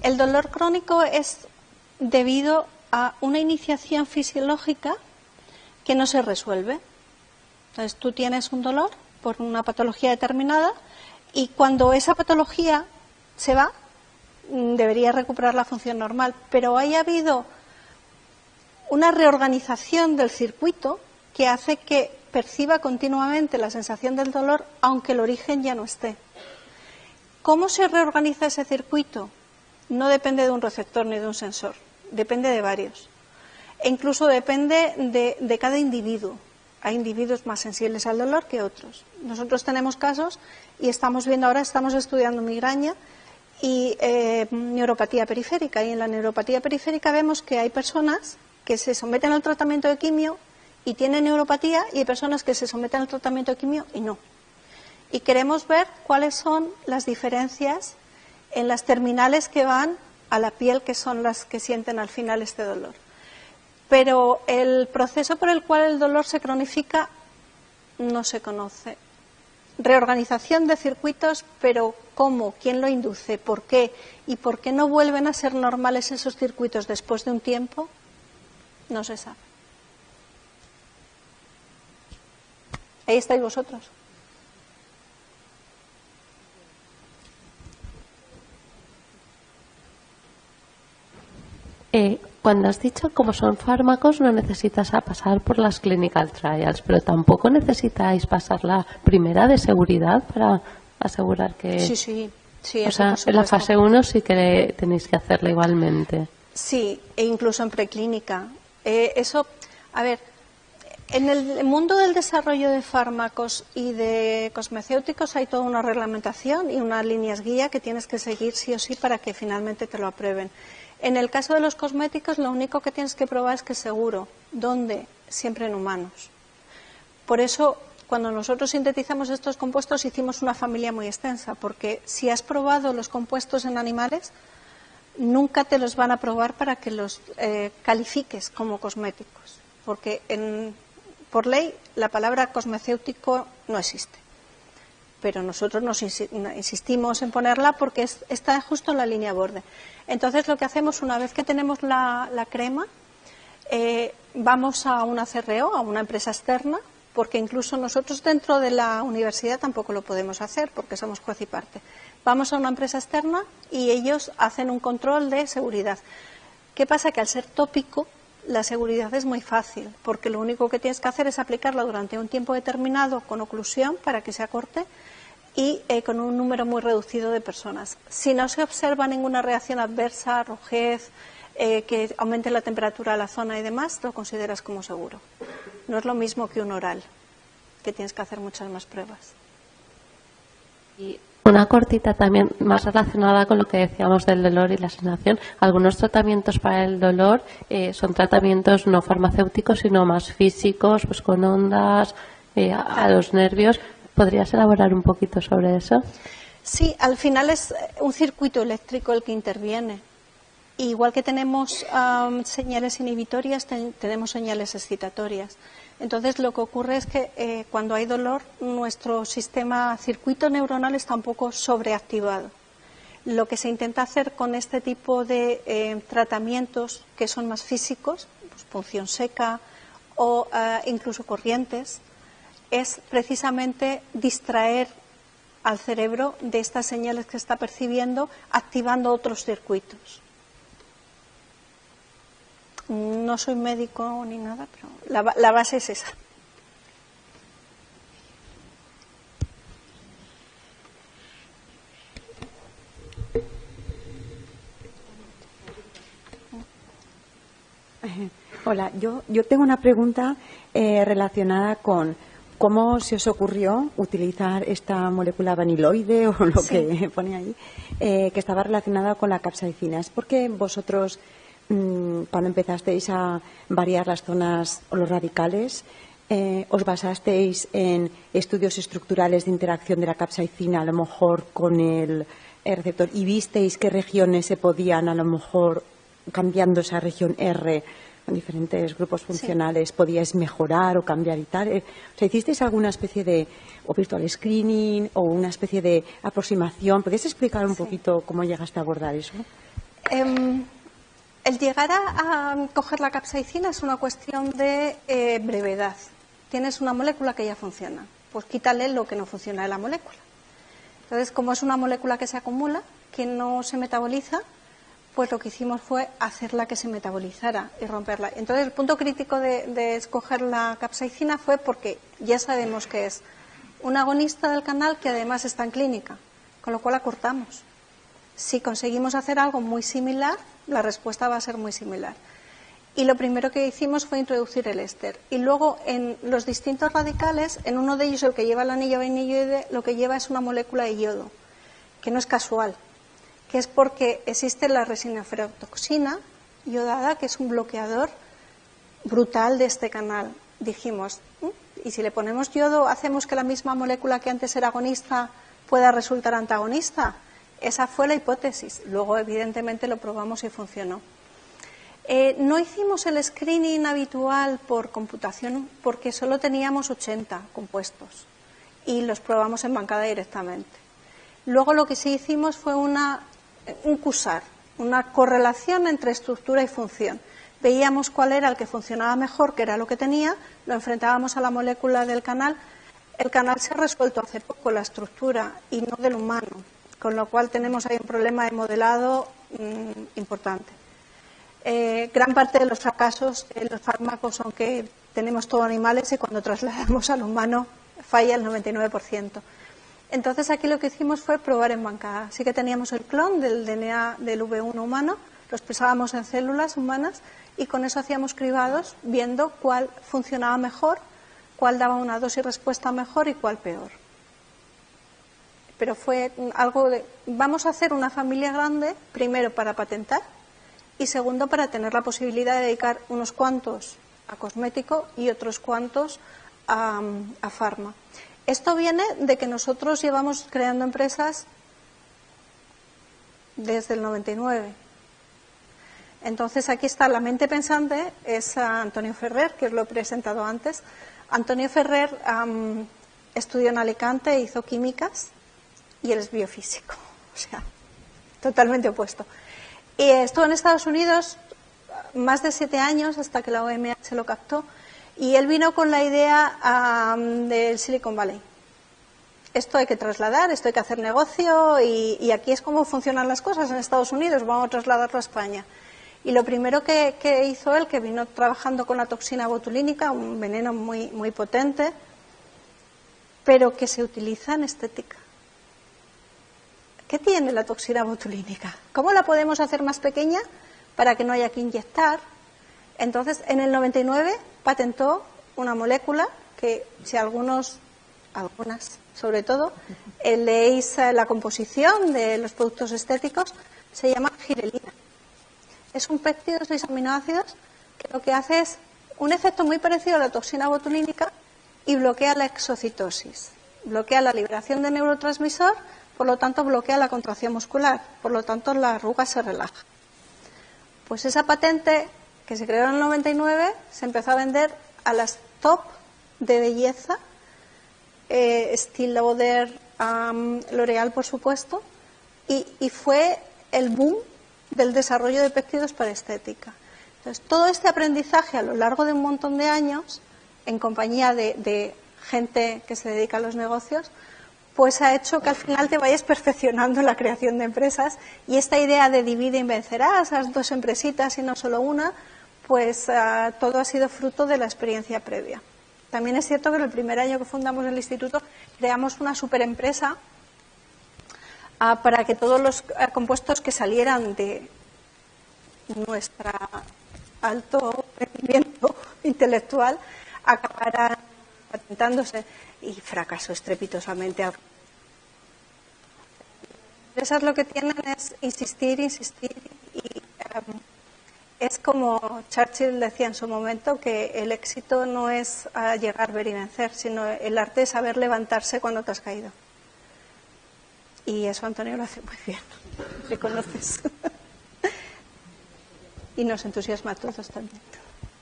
Speaker 4: El dolor crónico es debido a una iniciación fisiológica que no se resuelve. Entonces tú tienes un dolor por una patología determinada, y cuando esa patología se va, debería recuperar la función normal, pero haya habido una reorganización del circuito que hace que perciba continuamente la sensación del dolor, aunque el origen ya no esté. ¿Cómo se reorganiza ese circuito? No depende de un receptor ni de un sensor, depende de varios. E incluso depende de cada individuo. Hay individuos más sensibles al dolor que otros. Nosotros tenemos casos, y estamos estudiando migraña y neuropatía periférica. Y en la neuropatía periférica vemos que hay personas que se someten al tratamiento de quimio y tienen neuropatía, y hay personas que se someten al tratamiento de quimio y no. Y queremos ver cuáles son las diferencias en las terminales que van a la piel, que son las que sienten al final este dolor. Pero el proceso por el cual el dolor se cronifica no se conoce. Reorganización de circuitos, pero ¿cómo? ¿Quién lo induce? ¿Por qué? ¿Y por qué no vuelven a ser normales esos circuitos después de un tiempo? No se sabe. Ahí estáis vosotros.
Speaker 9: Cuando has dicho como son fármacos no necesitas pasar por las clinical trials, pero tampoco necesitáis pasar la primera de seguridad para asegurar que...
Speaker 4: Sí.
Speaker 9: O sea, en la fase 1 sí que tenéis que hacerla igualmente.
Speaker 4: Sí, e incluso en preclínica. Eso, a ver, En el mundo del desarrollo de fármacos y de cosmecéuticos hay toda una reglamentación y unas líneas guía que tienes que seguir sí o sí para que finalmente te lo aprueben. En el caso de los cosméticos, lo único que tienes que probar es que es seguro. ¿Dónde? Siempre en humanos. Por eso, cuando nosotros sintetizamos estos compuestos, hicimos una familia muy extensa, porque si has probado los compuestos en animales, nunca te los van a probar para que los califiques como cosméticos, porque por ley la palabra cosmecéutico no existe. Pero nosotros nos insistimos en ponerla porque está justo en la línea borde. Entonces, lo que hacemos una vez que tenemos la crema, vamos a una CRO, a una empresa externa, porque incluso nosotros dentro de la universidad tampoco lo podemos hacer porque somos juez y parte. Vamos a una empresa externa y ellos hacen un control de seguridad. ¿Qué pasa? Que al ser tópico, la seguridad es muy fácil, porque lo único que tienes que hacer es aplicarla durante un tiempo determinado con oclusión para que se acorte y con un número muy reducido de personas. Si no se observa ninguna reacción adversa, rojez, que aumente la temperatura de la zona y demás, lo consideras como seguro. No es lo mismo que un oral, que tienes que hacer muchas más pruebas.
Speaker 9: Y una cortita también más relacionada con lo que decíamos del dolor y la sensación. Algunos tratamientos para el dolor son tratamientos no farmacéuticos, sino más físicos, pues con ondas a los nervios. ¿Podrías elaborar un poquito sobre eso?
Speaker 4: Sí, al final es un circuito eléctrico el que interviene. Igual que tenemos señales inhibitorias, tenemos señales excitatorias. Entonces, lo que ocurre es que cuando hay dolor, nuestro circuito neuronal está un poco sobreactivado. Lo que se intenta hacer con este tipo de tratamientos que son más físicos, pues, punción seca o incluso corrientes, es precisamente distraer al cerebro de estas señales que está percibiendo, activando otros circuitos. No soy médico ni nada, pero la base es esa.
Speaker 10: Hola, yo tengo una pregunta relacionada con cómo se os ocurrió utilizar esta molécula vaniloide o lo que pone ahí, que estaba relacionada con la capsaicina. ¿Es porque vosotros, cuando empezasteis a variar las zonas o los radicales, os basasteis en estudios estructurales de interacción de la capsaicina, a lo mejor con el receptor, y visteis qué regiones se podían, a lo mejor, cambiando esa región R con diferentes grupos funcionales, podíais mejorar o cambiar y tal? O sea, ¿hicisteis alguna especie de, o virtual screening, o una especie de aproximación? ¿Podéis explicar un poquito cómo llegaste a abordar eso?
Speaker 4: El llegar a coger la capsaicina es una cuestión de brevedad. Tienes una molécula que ya funciona, pues quítale lo que no funciona de la molécula. Entonces, como es una molécula que se acumula, que no se metaboliza, pues lo que hicimos fue hacerla que se metabolizara y romperla. Entonces, el punto crítico de escoger la capsaicina fue porque ya sabemos que es un agonista del canal que además está en clínica, con lo cual la cortamos. Si conseguimos hacer algo muy similar, la respuesta va a ser muy similar. Y lo primero que hicimos fue introducir el éster. Y luego, en los distintos radicales, en uno de ellos, el que lleva el anillo vainilloide, lo que lleva es una molécula de yodo, que no es casual, que es porque existe la resinaferotoxina iodada, que es un bloqueador brutal de este canal. Dijimos, ¿y si le ponemos yodo, hacemos que la misma molécula que antes era agonista pueda resultar antagonista? Esa fue la hipótesis. Luego, evidentemente, lo probamos y funcionó. No hicimos el screening habitual por computación porque solo teníamos 80 compuestos y los probamos en bancada directamente. Luego lo que sí hicimos fue un CUSAR, una correlación entre estructura y función. Veíamos cuál era el que funcionaba mejor, que era lo que tenía, lo enfrentábamos a la molécula del canal. El canal se ha resuelto hace poco, la estructura, y no del humano, con lo cual tenemos ahí un problema de modelado importante. Gran parte de los fracasos en los fármacos son que tenemos todo animales y cuando trasladamos al humano falla el 99%. Entonces aquí lo que hicimos fue probar en bancada. Sí que teníamos el clon del DNA del V1 humano, los pesábamos en células humanas y con eso hacíamos cribados viendo cuál funcionaba mejor, cuál daba una dosis respuesta mejor y cuál peor. Pero fue algo de, vamos a hacer una familia grande, primero para patentar y segundo para tener la posibilidad de dedicar unos cuantos a cosmético y otros cuantos a farma. Esto viene de que nosotros llevamos creando empresas desde el 99. Entonces aquí está la mente pensante, es Antonio Ferrer, que os lo he presentado antes. Antonio Ferrer estudió en Alicante, hizo químicas y él es biofísico, o sea, totalmente opuesto. Y estuvo en Estados Unidos más de 7 años hasta que la OMS lo captó y él vino con la idea del Silicon Valley. Esto hay que trasladar, esto hay que hacer negocio y aquí es como funcionan las cosas en Estados Unidos, vamos a trasladarlo a España. Y lo primero que hizo él, que vino trabajando con la toxina botulínica, un veneno muy, muy potente, pero que se utiliza en estética. ¿Qué tiene la toxina botulínica? ¿Cómo la podemos hacer más pequeña para que no haya que inyectar? Entonces, en el 99 patentó una molécula que, si algunas sobre todo, leéis la composición de los productos estéticos, se llama girelina. Es un péptido de 6 aminoácidos que lo que hace es un efecto muy parecido a la toxina botulínica y bloquea la exocitosis, bloquea la liberación de neurotransmisor, por lo tanto bloquea la contracción muscular, por lo tanto la arruga se relaja. Pues esa patente que se creó en el 99 se empezó a vender a las top de belleza, Estée Lauder, L'Oréal por supuesto, y fue el boom del desarrollo de péptidos para estética. Entonces, todo este aprendizaje a lo largo de un montón de años, en compañía de gente que se dedica a los negocios, pues ha hecho que al final te vayas perfeccionando en la creación de empresas y esta idea de divide y vencerás, esas 2 empresitas y no solo una, pues todo ha sido fruto de la experiencia previa. También es cierto que en el primer año que fundamos el instituto creamos una superempresa para que todos los compuestos que salieran de nuestro alto rendimiento intelectual acabaran patentándose y fracasó estrepitosamente. Esas lo que tienen es insistir y es como Churchill decía en su momento que el éxito no es llegar, ver y vencer, sino el arte de saber levantarse cuando te has caído. Y eso Antonio lo hace muy bien, le conoces. Y nos entusiasma a todos también.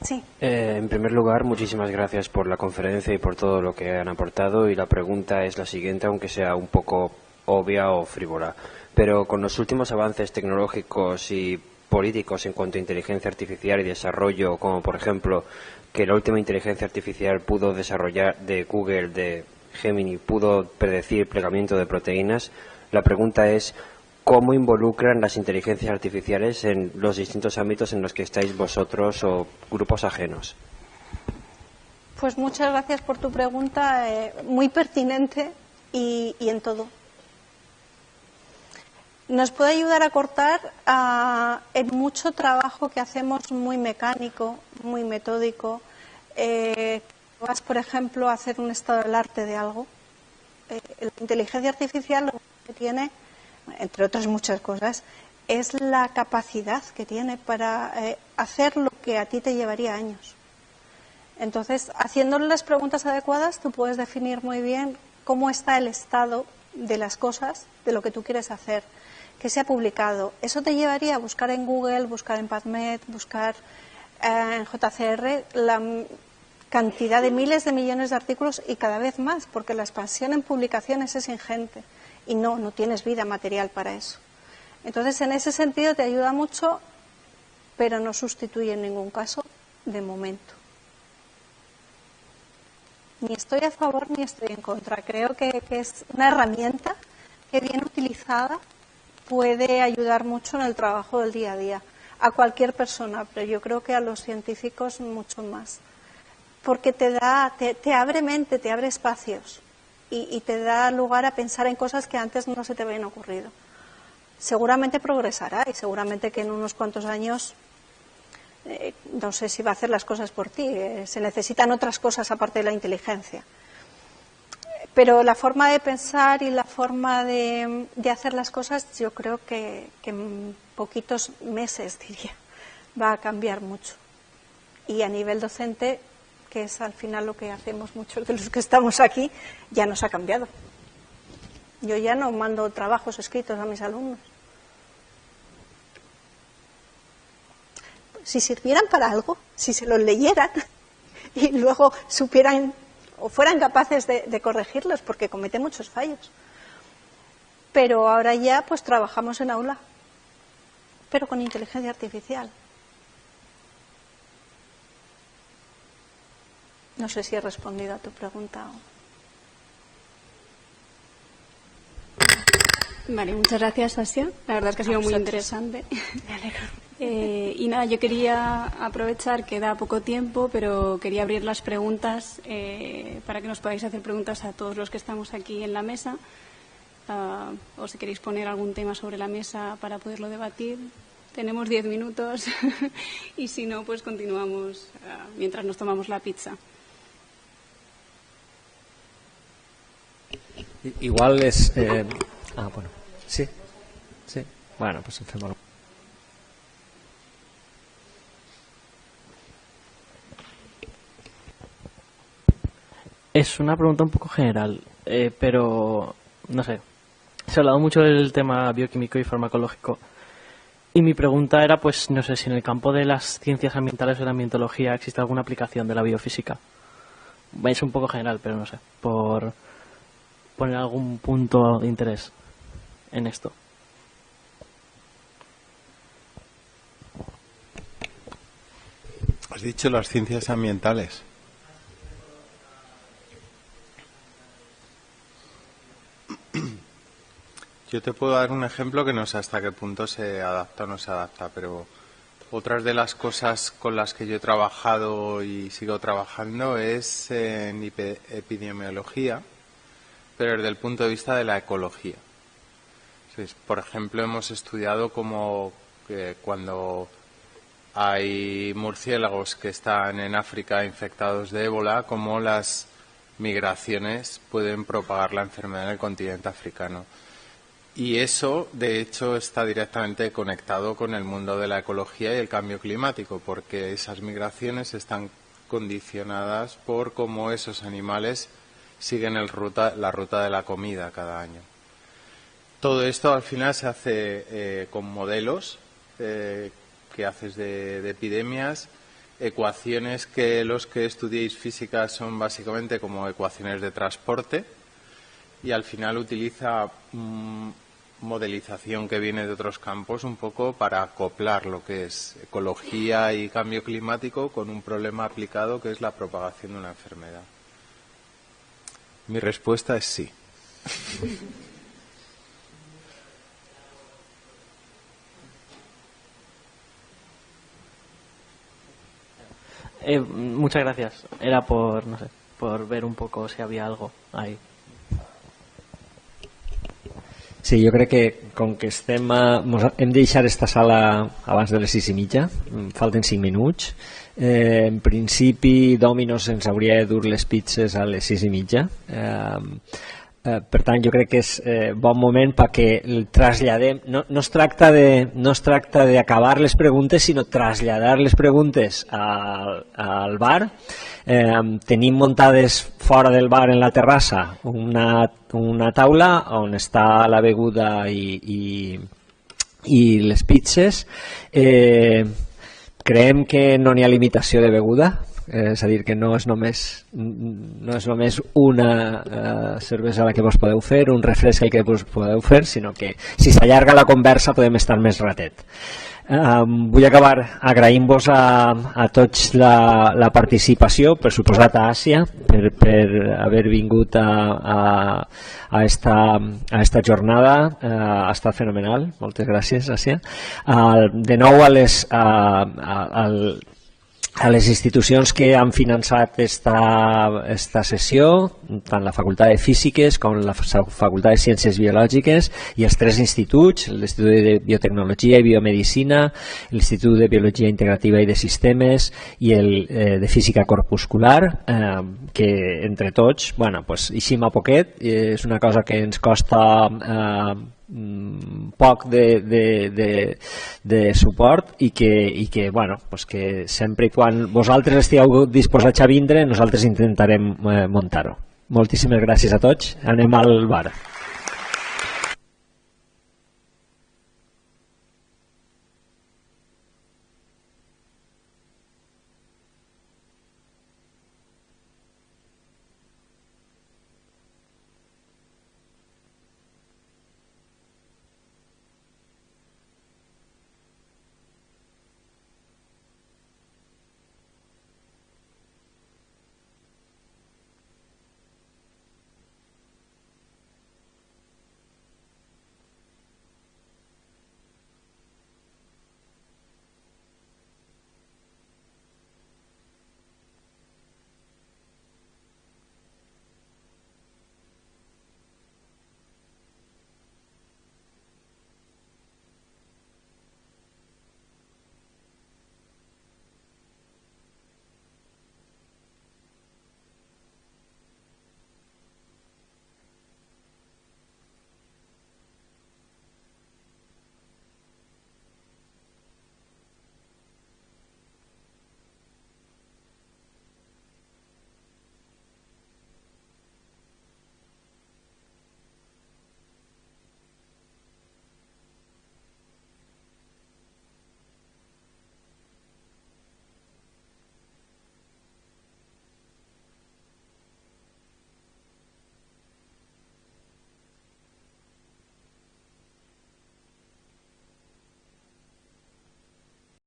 Speaker 4: Sí.
Speaker 11: En primer lugar, muchísimas gracias por la conferencia y por todo lo que han aportado. Y la pregunta es la siguiente, aunque sea un poco obvia o frívola. Pero con los últimos avances tecnológicos y políticos en cuanto a inteligencia artificial y desarrollo, como por ejemplo que la última inteligencia artificial pudo desarrollar de Google, de Gemini, pudo predecir plegamiento de proteínas, la pregunta es ¿cómo involucran las inteligencias artificiales en los distintos ámbitos en los que estáis vosotros o grupos ajenos?
Speaker 4: Pues muchas gracias por tu pregunta, muy pertinente y en todo. Nos puede ayudar a cortar en mucho trabajo que hacemos muy mecánico, muy metódico. Vas, por ejemplo, a hacer un estado del arte de algo. La inteligencia artificial lo que tiene, entre otras muchas cosas, es la capacidad que tiene para hacer lo que a ti te llevaría años. Entonces, haciéndole las preguntas adecuadas, tú puedes definir muy bien cómo está el estado de las cosas, de lo que tú quieres hacer, que se ha publicado. Eso te llevaría a buscar en Google, buscar en PubMed, buscar en JCR la cantidad de miles de millones de artículos y cada vez más, porque la expansión en publicaciones es ingente y no tienes vida material para eso. Entonces, en ese sentido te ayuda mucho, pero no sustituye en ningún caso de momento. Ni estoy a favor ni estoy en contra. Creo que es una herramienta que bien utilizada puede ayudar mucho en el trabajo del día a día, a cualquier persona, pero yo creo que a los científicos mucho más, porque te abre mente, te abre espacios y te da lugar a pensar en cosas que antes no se te habían ocurrido. seguramente progresará y seguramente que en unos cuantos años, no sé si va a hacer las cosas por ti, se necesitan otras cosas aparte de la inteligencia. Pero la forma de pensar y la forma de hacer las cosas, yo creo que en poquitos meses, diría, va a cambiar mucho. Y a nivel docente, que es al final lo que hacemos muchos de los que estamos aquí, ya nos ha cambiado. Yo ya no mando trabajos escritos a mis alumnos. Si sirvieran para algo, si se los leyeran y luego supieran o fueran capaces de corregirlos, porque cometen muchos fallos. Pero ahora ya pues trabajamos en aula, pero con inteligencia artificial. No sé si he respondido a tu pregunta.
Speaker 12: Vale, muchas gracias, Asia. La verdad es que ha sido muy interesante.
Speaker 4: Me alegro.
Speaker 12: Y nada, yo quería aprovechar que da poco tiempo, pero quería abrir las preguntas para que nos podáis hacer preguntas a todos los que estamos aquí en la mesa. O si queréis poner algún tema sobre la mesa para poderlo debatir. Tenemos 10 minutos y si no, pues continuamos mientras nos tomamos la pizza.
Speaker 3: Igual es... bueno, sí. Bueno, pues hacémoslo.
Speaker 13: Es una pregunta un poco general, pero no sé. Se ha hablado mucho del tema bioquímico y farmacológico. Y mi pregunta era, pues, no sé si en el campo de las ciencias ambientales o de la ambientología existe alguna aplicación de la biofísica. Es un poco general, pero no sé. Por poner algún punto de interés en esto.
Speaker 2: Has dicho las ciencias ambientales. Yo te puedo dar un ejemplo que no sé hasta qué punto se adapta o no se adapta, pero otras de las cosas con las que yo he trabajado y sigo trabajando es en epidemiología, pero desde el punto de vista de la ecología. Entonces, por ejemplo, hemos estudiado cómo cuando hay murciélagos que están en África infectados de ébola, cómo las migraciones pueden propagar la enfermedad en el continente africano. Y eso, de hecho, está directamente conectado con el mundo de la ecología y el cambio climático, porque esas migraciones están condicionadas por cómo esos animales siguen la ruta de la comida cada año. Todo esto al final se hace con modelos que haces de epidemias, ecuaciones que los que estudiéis física son básicamente como ecuaciones de transporte, y al final utiliza modelización que viene de otros campos un poco para acoplar lo que es ecología y cambio climático con un problema aplicado que es la propagación de una enfermedad. Mi respuesta es sí.
Speaker 13: Muchas gracias. Era por, no sé, por ver un poco si había algo ahí.
Speaker 3: Sí, jo crec que com que hem de deixar esta sala abans de les 6:30, falten 5 minuts. En principi, Domino's ens hauria de dur les pizzas a les 6:30. Per tant, jo crec que és bon moment perquè el traslladem. No es tracta d'acabar les preguntes, sinó traslladar les preguntes al bar. Tenim muntades fora del bar en la terrassa una taula on està la beguda i les pizzas. Creiem que no n'hi ha limitació de beguda, és a dir, que no és només una cervesa la que vos podeu fer, un refresc el que vos podeu fer, sinó que si s'allarga la conversa podem estar més ratet. Vull acabar agraint-vos a tots la participació, per suposat a Àsia, per haver vingut a esta jornada. Ha estat fenomenal, moltes gràcies, Àsia. De nou a les institucions que han finançat esta sessió, tant la Facultat de Físiques com la Facultat de Ciències Biològiques i els 3 instituts, l'Institut de Biotecnologia i Biomedicina, l'Institut de Biologia Integrativa i de Sistemes i el de Física Corpuscular, que entre tots, pues, eixim a poquet, és una cosa que ens costa poc de suport i que, pues que sempre i quan vosaltres estigueu disposats a vindre, nosaltres intentarem muntar-ho. Moltíssimes gràcies a tots. Anem al bar.